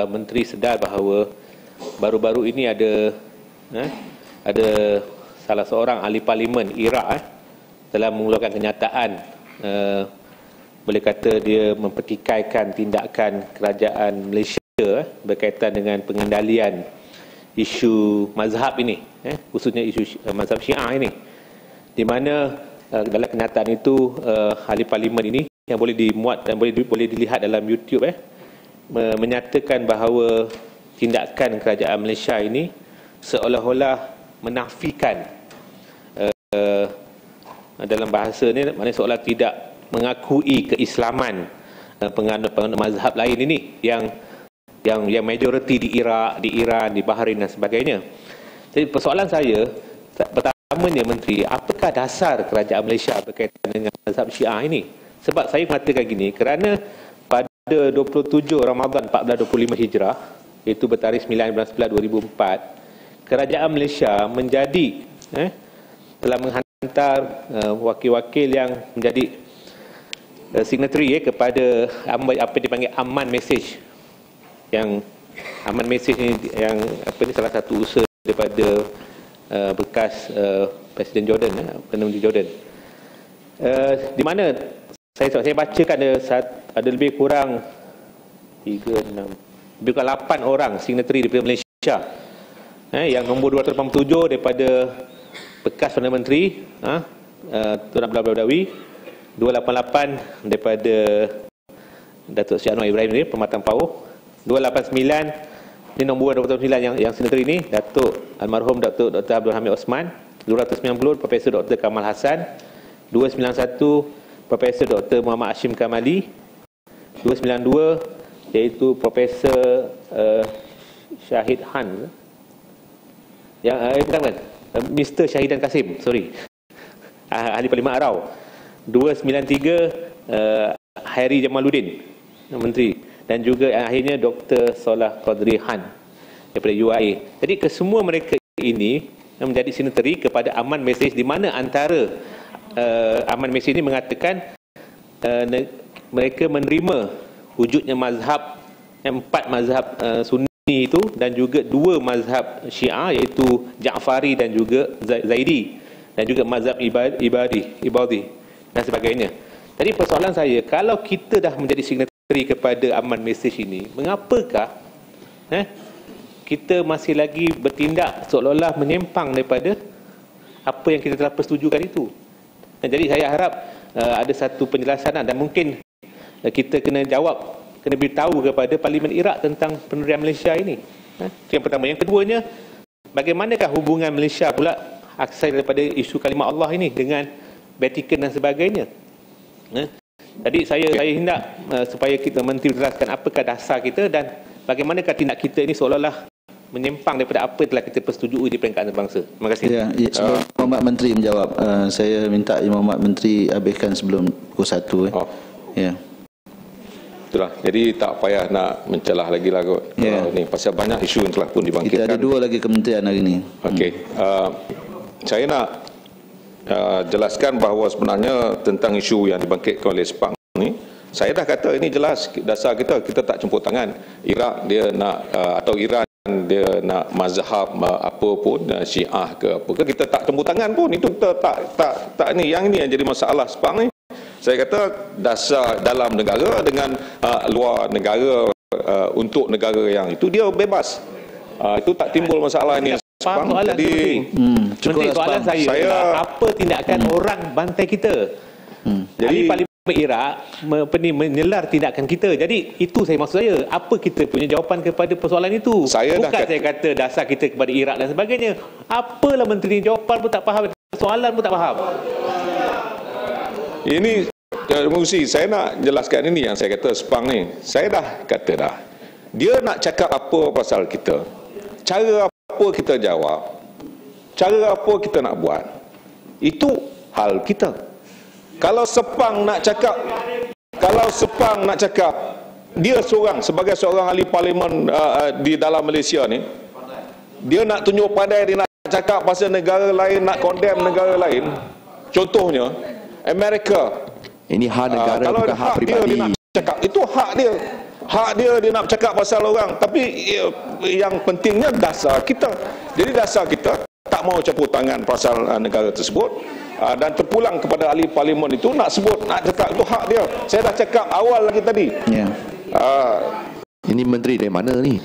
Menteri sedar bahawa baru-baru ini ada salah seorang ahli parlimen Iraq telah mengeluarkan kenyataan, boleh kata dia mempertikaikan tindakan kerajaan Malaysia berkaitan dengan pengendalian isu mazhab ini, khususnya isu mazhab Syiah ini, di mana dalam kenyataan itu ahli parlimen ini yang boleh dimuat dan boleh dilihat dalam YouTube menyatakan bahawa tindakan kerajaan Malaysia ini seolah-olah menafikan, dalam bahasa ni maknanya seolah tidak mengakui keislaman penganut-penganut mazhab lain ini yang majoriti di Iraq, di Iran, di Bahrain dan sebagainya. Jadi persoalan saya, pertama Pertamanya Menteri, apakah dasar kerajaan Malaysia berkaitan dengan mazhab Syiah ini? Sebab saya mengatakan gini, kerana pada 27 Ramadan 1425 Hijrah, iaitu bertarikh 19/11/2004, kerajaan Malaysia menjadi telah menghantar wakil-wakil yang menjadi signatory kepada apa yang dipanggil Amman Message. Yang Amman Message ini yang salah satu usaha daripada bekas Presiden Jordan, Perdana Menteri Jordan, di mana saya bacakan ada lebih kurang 8 orang signatory daripada Malaysia, yang nombor 287 daripada bekas Perdana Menteri Tun Abdullah Badawi, 288 daripada Datuk Seri Anwar Ibrahim ni, Permatang Pauh, 289 ini nombor 289 yang signatory ni, Datuk Almarhum Dr. Abdul Hamid Osman, 290 Profesor Dr. Kamal Hassan, 291 Profesor Dr. Muhammad Hashim Kamali, 292 iaitu Profesor Syahid Han, yang bukan Mr. Syahidan Kasim, sorry, Ahli Parlimen Arau, 293 Hairi Jamaluddin, Menteri, dan juga akhirnya Dr. Solah Qadri Han daripada UIA. Jadi kesemua mereka ini menjadi signatory kepada Amman Message, di mana antara Amman Message ini mengatakan mereka menerima wujudnya mazhab 4 mazhab Sunni itu, dan juga 2 mazhab Syiah iaitu Ja'fari dan juga Zaidi, dan juga mazhab Ibadi dan sebagainya. Jadi persoalan saya, kalau kita dah menjadi signatory kepada Amman Message ini, mengapakah kita masih lagi bertindak seolah-olah menyimpang daripada apa yang kita telah persetujukan itu? Jadi saya harap ada satu penjelasan, dan mungkin kita kena jawab, kena beritahu kepada Parlimen Iraq tentang pendirian Malaysia ini. Yang pertama. Yang keduanya, bagaimanakah hubungan Malaysia pula asal daripada isu kalimah Allah ini dengan Vatican dan sebagainya? Jadi saya hendak supaya kita Menteri jelaskan apakah dasar kita dan bagaimanakah tindak kita ini seolah-olah menyimpang daripada apa yang telah kita persetujui di peringkat antarabangsa. Terima kasih. Ya, sebelum Muhammad Menteri menjawab, saya minta Muhammad Menteri habiskan sebelum pukul 1. Ya. Itulah. Jadi tak payah nak mencelah lagi lah kot. Ni pasal banyak isu yang telah pun dibangkitkan. Kita ada 2 lagi kementerian hari ini. Okey. Saya nak jelaskan bahawa sebenarnya tentang isu yang dibangkitkan oleh Sepang ni, saya dah kata ini jelas dasar kita tak campur tangan. Iraq dia nak atau Iran dia nak mazhab apa pun, Syiah ke apa ke, kita tak campur tangan pun. Itu kita tak ni, yang ini yang jadi masalah Sepang ni. Saya kata dasar dalam negara dengan luar negara, untuk negara yang itu dia bebas. Itu tak timbul masalah ini. Sepang, jadi Menteri, soalan saya apa tindakan orang bantai kita? Jadi Parlimen Iraq menyelar tindakan kita. Jadi itu saya maksud saya, apa kita punya jawapan kepada persoalan itu? Saya kata dasar kita kepada Iraq dan sebagainya. Apalah Menteri, jawapan pun tak faham, soalan pun tak faham. Ini mesti saya nak jelaskan ini yang saya kata Sepang ni. Saya dah kata dah, dia nak cakap apa pasal kita, cara apa kita jawab, cara apa kita nak buat, itu hal kita. Kalau Sepang nak cakap, dia sebagai seorang ahli parlimen di dalam Malaysia ni, dia nak tunjuk pandai, dia nak cakap pasal negara lain, nak condemn negara lain. Contohnya Amerika. Ini hak negara, bukan hak pribadi. Dia nak cakap, itu hak dia. Hak dia nak cakap pasal orang. Tapi yang pentingnya dasar kita. Jadi dasar kita tak mau campur tangan pasal negara tersebut, dan terpulang kepada ahli parlimen itu nak sebut, nak cakap itu hak dia. Saya dah cakap awal lagi tadi. Ini menteri dari mana ni?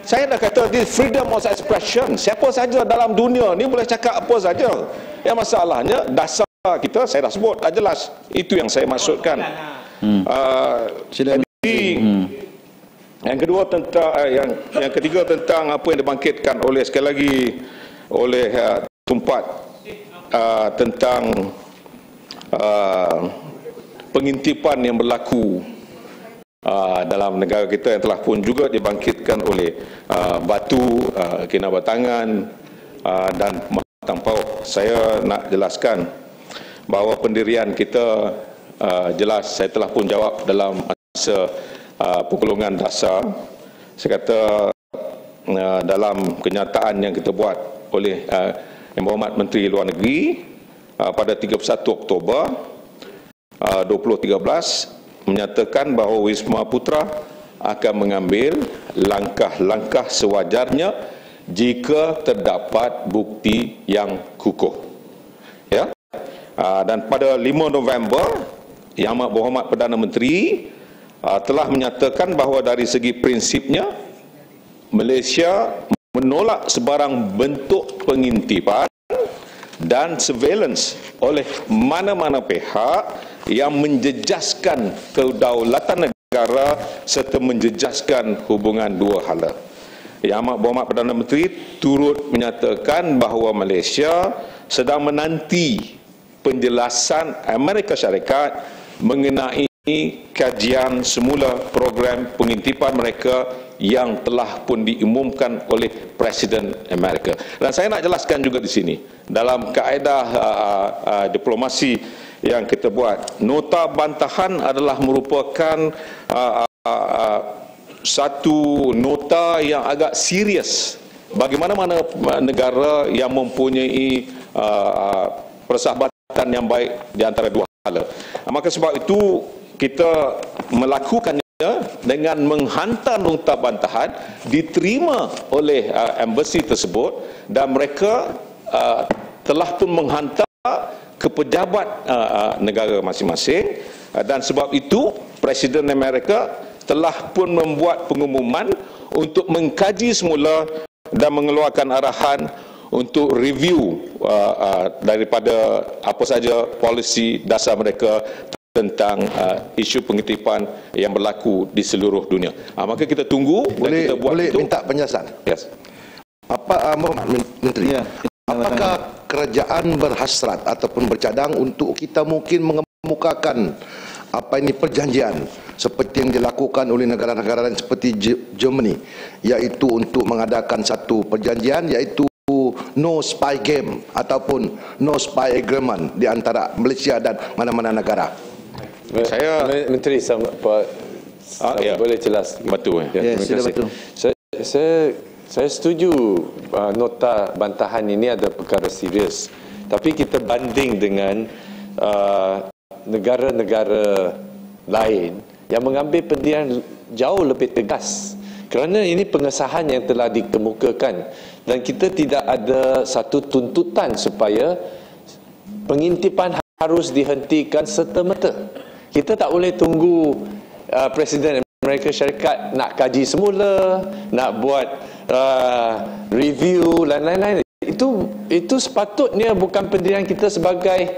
Saya dah kata this freedom of expression. Siapa saja dalam dunia ni boleh cakap apa saja. Yang masalahnya dasar kita saya dah sebut, dah jelas. Itu yang saya maksudkan. Jadi yang kedua tentang yang ketiga tentang apa yang dibangkitkan oleh sekali lagi oleh Tumpat tentang pengintipan yang berlaku dalam negara kita yang telah pun juga dibangkitkan oleh Batu, Kinabatangan dan Tampau, saya nak jelaskan bahawa pendirian kita jelas. Saya telah pun jawab dalam masa pergolongan dasar. Saya kata dalam kenyataan yang kita buat oleh Yang Berhormat Menteri Luar Negeri pada 31 Oktober 2013 menyatakan bahawa Wisma Putra akan mengambil langkah-langkah sewajarnya jika terdapat bukti yang kukuh. Ya. Dan pada 5 November, Yang Amat Berhormat Perdana Menteri telah menyatakan bahawa dari segi prinsipnya Malaysia menolak sebarang bentuk pengintipan dan surveillance oleh mana-mana pihak yang menjejaskan kedaulatan negara serta menjejaskan hubungan dua hala. Yang Amat Berhormat Perdana Menteri turut menyatakan bahawa Malaysia sedang menanti penjelasan Amerika Syarikat mengenai kajian semula program pengintipan mereka yang telah pun diumumkan oleh Presiden Amerika. Dan saya nak jelaskan juga di sini, dalam kaedah diplomasi yang kita buat, nota bantahan adalah merupakan satu nota yang agak serius bagi mana-mana negara yang mempunyai persahabatan yang baik di antara dua hala. Maka sebab itu kita melakukannya dengan menghantar nota bantahan, diterima oleh embassy tersebut, dan mereka telah pun menghantar ke pejabat negara masing-masing, dan sebab itu Presiden Amerika telah pun membuat pengumuman untuk mengkaji semula dan mengeluarkan arahan untuk review daripada apa saja polisi dasar mereka tentang isu pengintipan yang berlaku di seluruh dunia. Maka kita tunggu dan kita buat boleh itu. Minta penjelasan. Yes. Apa Menteri? Apakah kerajaan berhasrat ataupun bercadang untuk kita mungkin mengemukakan apa ini perjanjian seperti yang dilakukan oleh negara-negara lain seperti Germany, iaitu untuk mengadakan satu perjanjian iaitu no spy game ataupun no spy agreement di antara Malaysia dan mana-mana negara? Saya Menteri boleh jelas. Betul. Ya, terima kasih. Saya setuju nota bantahan ini ada perkara serius. Tapi kita banding dengan negara-negara lain yang mengambil pendirian jauh lebih tegas. Kerana ini pengesahan yang telah dikemukakan dan kita tidak ada satu tuntutan supaya pengintipan harus dihentikan serta-merta. Kita tak boleh tunggu Presiden Amerika Syarikat nak kaji semula, nak buat review dan lain-lain. Itu sepatutnya bukan pendirian kita sebagai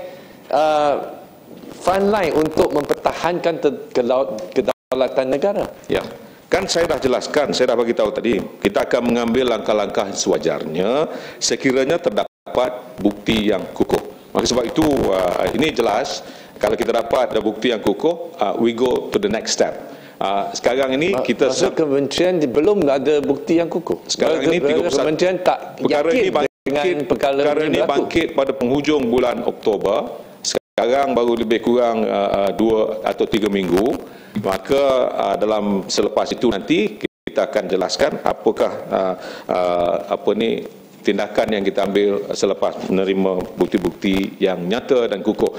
frontline untuk mempertahankan kedaulatan negara. Ya. Kan saya dah jelaskan, saya dah bagi tahu tadi, kita akan mengambil langkah-langkah sewajarnya sekiranya terdapat bukti yang kukuh. Maka sebab itu ini jelas, kalau kita dapat ada bukti yang kukuh, we go to the next step. Sekarang ini kita kementerian belum ada bukti yang kukuh. Sekarang ini 31 kementerian tak yakin dengan perkara ini bangkit pada penghujung bulan Oktober. Sekarang baru lebih kurang 2 atau 3 minggu. Maka dalam selepas itu nanti kita akan jelaskan apakah tindakan yang kita ambil selepas menerima bukti-bukti yang nyata dan kukuh.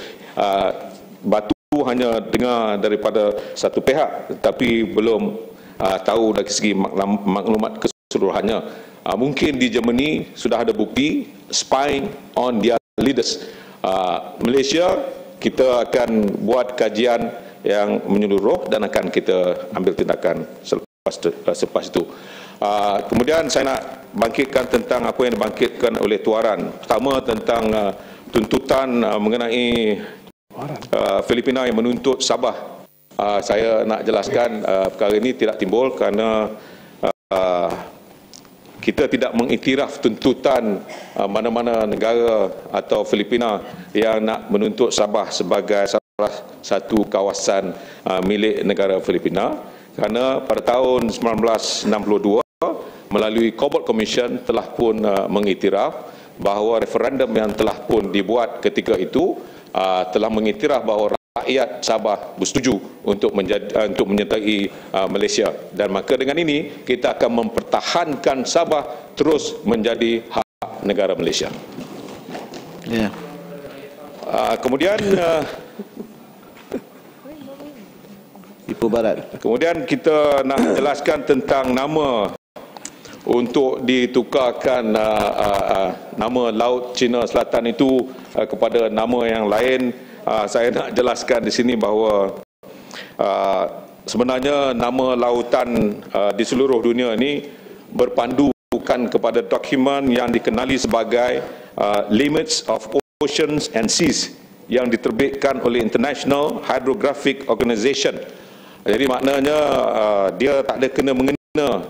Batu hanya dengar daripada satu pihak, tapi belum tahu dari segi maklumat keseluruhannya. Mungkin di Germany sudah ada bukti spying on their leaders. Malaysia, kita akan buat kajian yang menyeluruh dan akan kita ambil tindakan selepas itu. Kemudian saya nak bangkitkan tentang apa yang dibangkitkan oleh Tuaran. Pertama tentang tuntutan mengenai Filipina yang menuntut Sabah. Saya nak jelaskan perkara ini tidak timbul kerana kita tidak mengiktiraf tuntutan mana-mana negara atau Filipina yang nak menuntut Sabah sebagai salah satu kawasan milik negara Filipina, kerana pada tahun 1962 melalui Cobalt Commission telah pun mengiktiraf bahawa referendum yang telah pun dibuat ketika itu telah mengiktiraf bahawa rakyat Sabah bersetuju untuk menyertai Malaysia, dan maka dengan ini kita akan mempertahankan Sabah terus menjadi hak negara Malaysia. Yeah. Kemudian Ipoh Barat. Kemudian kita nak jelaskan tentang nama untuk ditukarkan nama Laut Cina Selatan itu kepada nama yang lain. Saya nak jelaskan di sini bahawa sebenarnya nama lautan di seluruh dunia ini berpandukan kepada dokumen yang dikenali sebagai Limits of Oceans and Seas yang diterbitkan oleh International Hydrographic Organization. Jadi maknanya dia tak ada kena-mengena,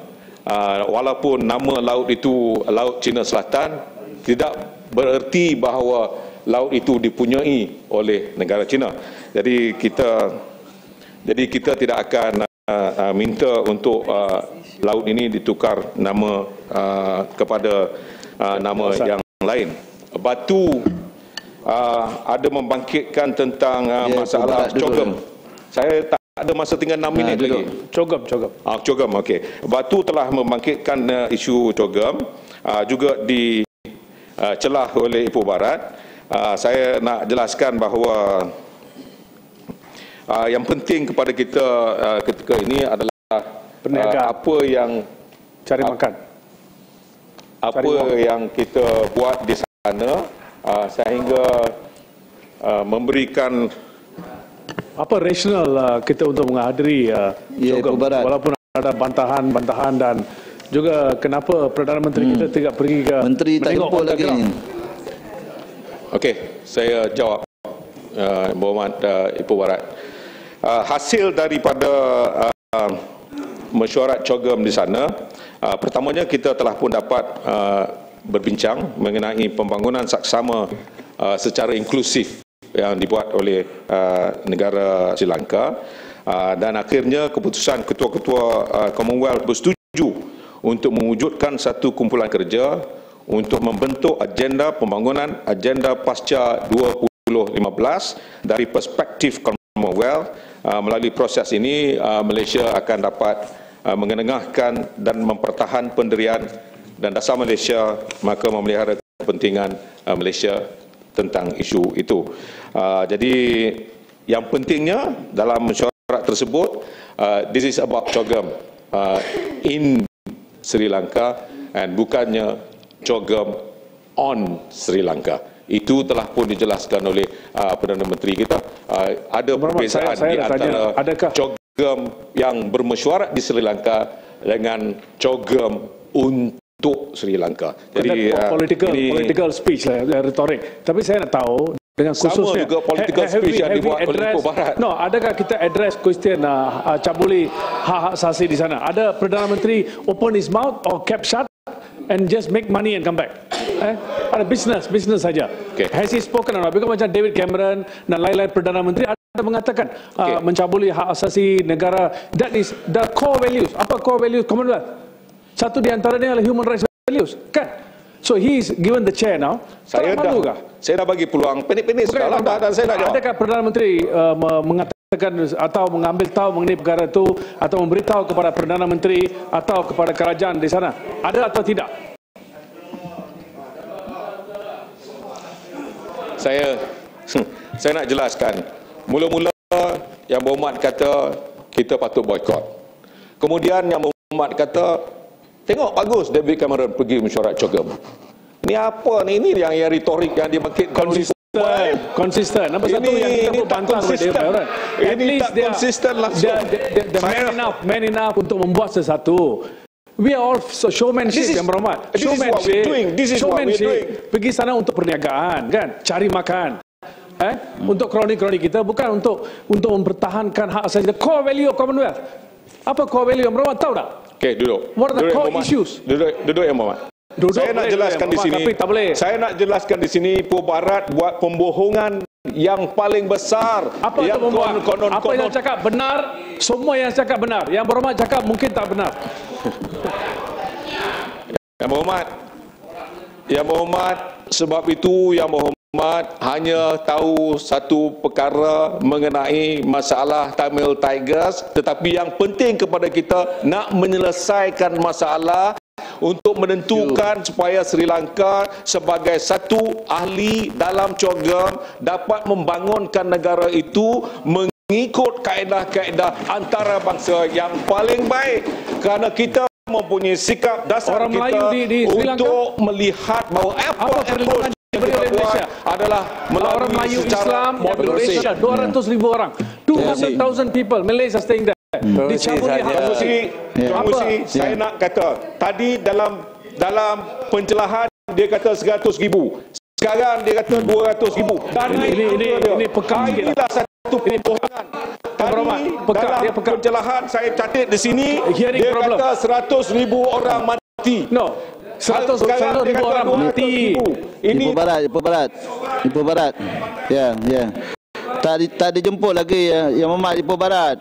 walaupun nama laut itu Laut Cina Selatan, tidak bererti bahawa laut itu dipunyai oleh negara China. Jadi kita tidak akan minta untuk laut ini ditukar nama kepada nama yang lain. Batu ada membangkitkan tentang masalah Cogem. Saya tak ada masa tinggal 6 minit lagi. Cogem. Cogem, okey. Batu telah membangkitkan isu Cogem, juga dicelah oleh Ipoh Barat. Saya nak jelaskan bahawa yang penting kepada kita ketika ini adalah apa yang cari makan, yang kita buat di sana sehingga memberikan apa rasional kita untuk menghadiri Cogem, walaupun ada bantahan dan juga kenapa Perdana Menteri kita tidak pergi ke Menteri tak jumpa lagi. Okey, saya jawab Berhormat Ipoh Barat. Hasil daripada mesyuarat Cogem di sana, pertamanya kita telah pun dapat berbincang mengenai pembangunan saksama secara inklusif yang dibuat oleh negara Sri Lanka, dan akhirnya keputusan ketua-ketua Commonwealth bersetuju untuk mewujudkan satu kumpulan kerja untuk membentuk agenda pembangunan agenda pasca 2015 dari perspektif Commonwealth. Melalui proses ini Malaysia akan dapat mengenengahkan dan mempertahan pendirian dan dasar Malaysia, maka memelihara kepentingan Malaysia tentang isu itu. Jadi yang pentingnya dalam mesyuarat tersebut, this is about Cogem in Sri Lanka and bukannya Cogem on Sri Lanka. Itu telah pun dijelaskan oleh Perdana Menteri kita. Ada perbezaan di antara Cogem yang bermesyuarat di Sri Lanka dengan Cogem untuk Sri Lanka. Jadi political speech lah, retorik. Tapi saya nak tahu dengan khususnya sama juga political speech yang dibuat oleh Ipoh Barat. No, adakah kita address question cabuli hak asasi di sana? Ada Perdana Menteri open his mouth or kept shut and just make money and come back? Ada business saja. Okay. Has he spoken or not? Because macam David Cameron dan lain-lain Perdana Menteri ada mengatakan mencabuli hak asasi negara. That is the core values. Apa core values Commonwealth? Satu di antaranya adalah human rights values, kan? So he is given the chair now. Saya dah bagi peluang pendek-pendek sekali dan saya nak jawab. Adakah Perdana Menteri mengatakan atau mengambil tahu mengenai perkara itu atau memberitahu kepada Perdana Menteri atau kepada kerajaan di sana? Ada atau tidak? Saya nak jelaskan. Mula-mula Yang Berhormat kata kita patut boikot. Kemudian Yang Berhormat kata tengok bagus David Cameron pergi mesyuarat Cogem. Ni apa ni? Ini yang retorik yang dimaksud konsisten. Apa satu yang kita bantah oleh dia. Ini tak konsisten langsung. Man enough untuk membuat sesuatu. We are all showmanship, Yang Berhormat. This is what we're doing. Pergi sana untuk perniagaan, kan? Cari makan. Untuk kroni-kroni kita, bukan untuk mempertahankan hak asasi. The core value of Commonwealth. Apa core value Yang Berhormat tahu tak? Okey, duduk. What are the core issues? Duduk Yang Berhormat. Saya nak jelaskan di sini. Saya nak jelaskan di sini Ipoh Barat buat pembohongan yang paling besar. Apa yang konon apa yang cakap benar? Semua yang cakap benar. Yang Berhormat cakap mungkin tak benar. Yang Berhormat Sebab itu Yang Berhormat hanya tahu satu perkara mengenai masalah Tamil Tigers, tetapi yang penting kepada kita nak menyelesaikan masalah untuk menentukan supaya Sri Lanka sebagai satu ahli dalam cogam dapat membangunkan negara itu mengikut kaedah-kaedah antarabangsa yang paling baik, kerana kita mempunyai sikap dasar orang kita di untuk melihat bahawa apa approach yang kita buat adalah orang Melayu Islam Indonesia 200,000 orang, 200,000 people Malaysia staying there. Dicabut saya nak kata tadi dalam pencerahan dia kata 100,000, sekarang dia kata 200,000. Dan ini pekat sikit. Inilah satu pembohongan. Tadi dalam pencerahan saya catat di sini dia kata 100,000 orang mati. No, 100,000 orang mati. Ini Ipoh Barat. Ya. Tak dijemput lagi Yang Berhormat Ipoh Barat.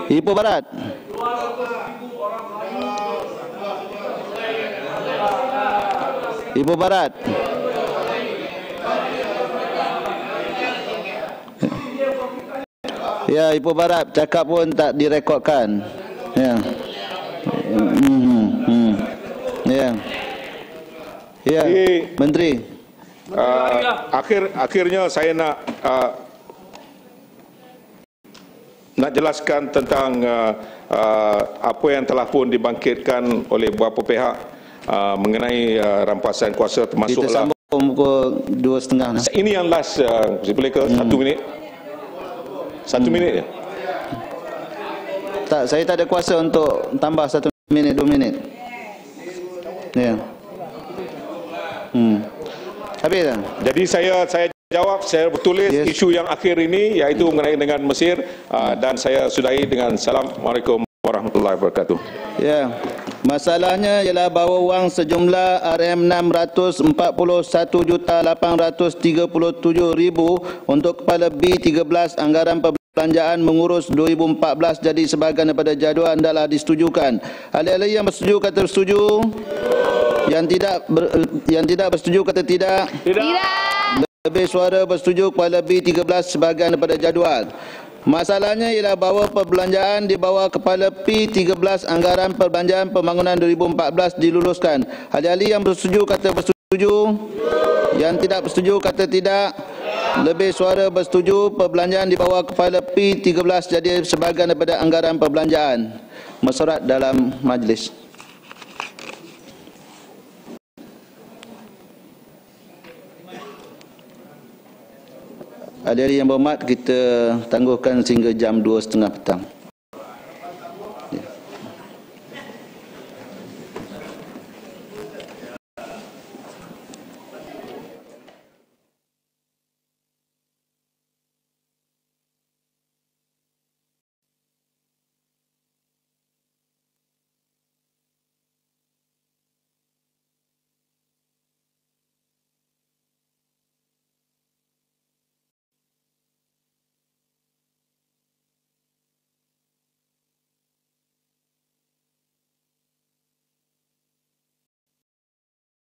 Ipoh Barat. Ipoh Barat. Ya, Ipoh Barat cakap pun tak direkodkan. Ya. Ya. Menteri. Akhirnya saya nak jelaskan tentang apa yang telah pun dibangkitkan oleh beberapa pihak mengenai rampasan kuasa, termasuklah kita sambung pukul 2.30. Ini yang last, boleh ke 1 minit? 1 minit je? Tak, saya tak ada kuasa untuk tambah 1 minit, 2 minit. Ya. Habis dah. Jadi saya jawab, saya bertulis isu yang akhir ini, iaitu mengenai dengan Mesir, dan saya sudahi dengan Assalamualaikum warahmatullahi wabarakatuh. Ya. Masalahnya ialah bahawa wang sejumlah RM641,837,000 untuk kepala B13 anggaran perbelanjaan mengurus 2014 jadi sebahagian daripada jadual hendaklah disetujukan. Ahli-ahli yang bersetuju kata bersetuju. Yang tidak bersetuju kata tidak. Lebih suara bersetuju kepala B13 sebahagian daripada jadual. Masalahnya ialah bahawa perbelanjaan di bawah kepala P13 anggaran perbelanjaan pembangunan 2014 diluluskan. Ahli-ahli yang bersetuju kata bersetuju. Yang tidak bersetuju kata tidak. Lebih suara bersetuju perbelanjaan di bawah kepala P13 jadi sebahagian daripada anggaran perbelanjaan. Mesyuarat dalam majlis. Ahli-ahli yang berhormat, kita tangguhkan sehingga jam 2.30 petang.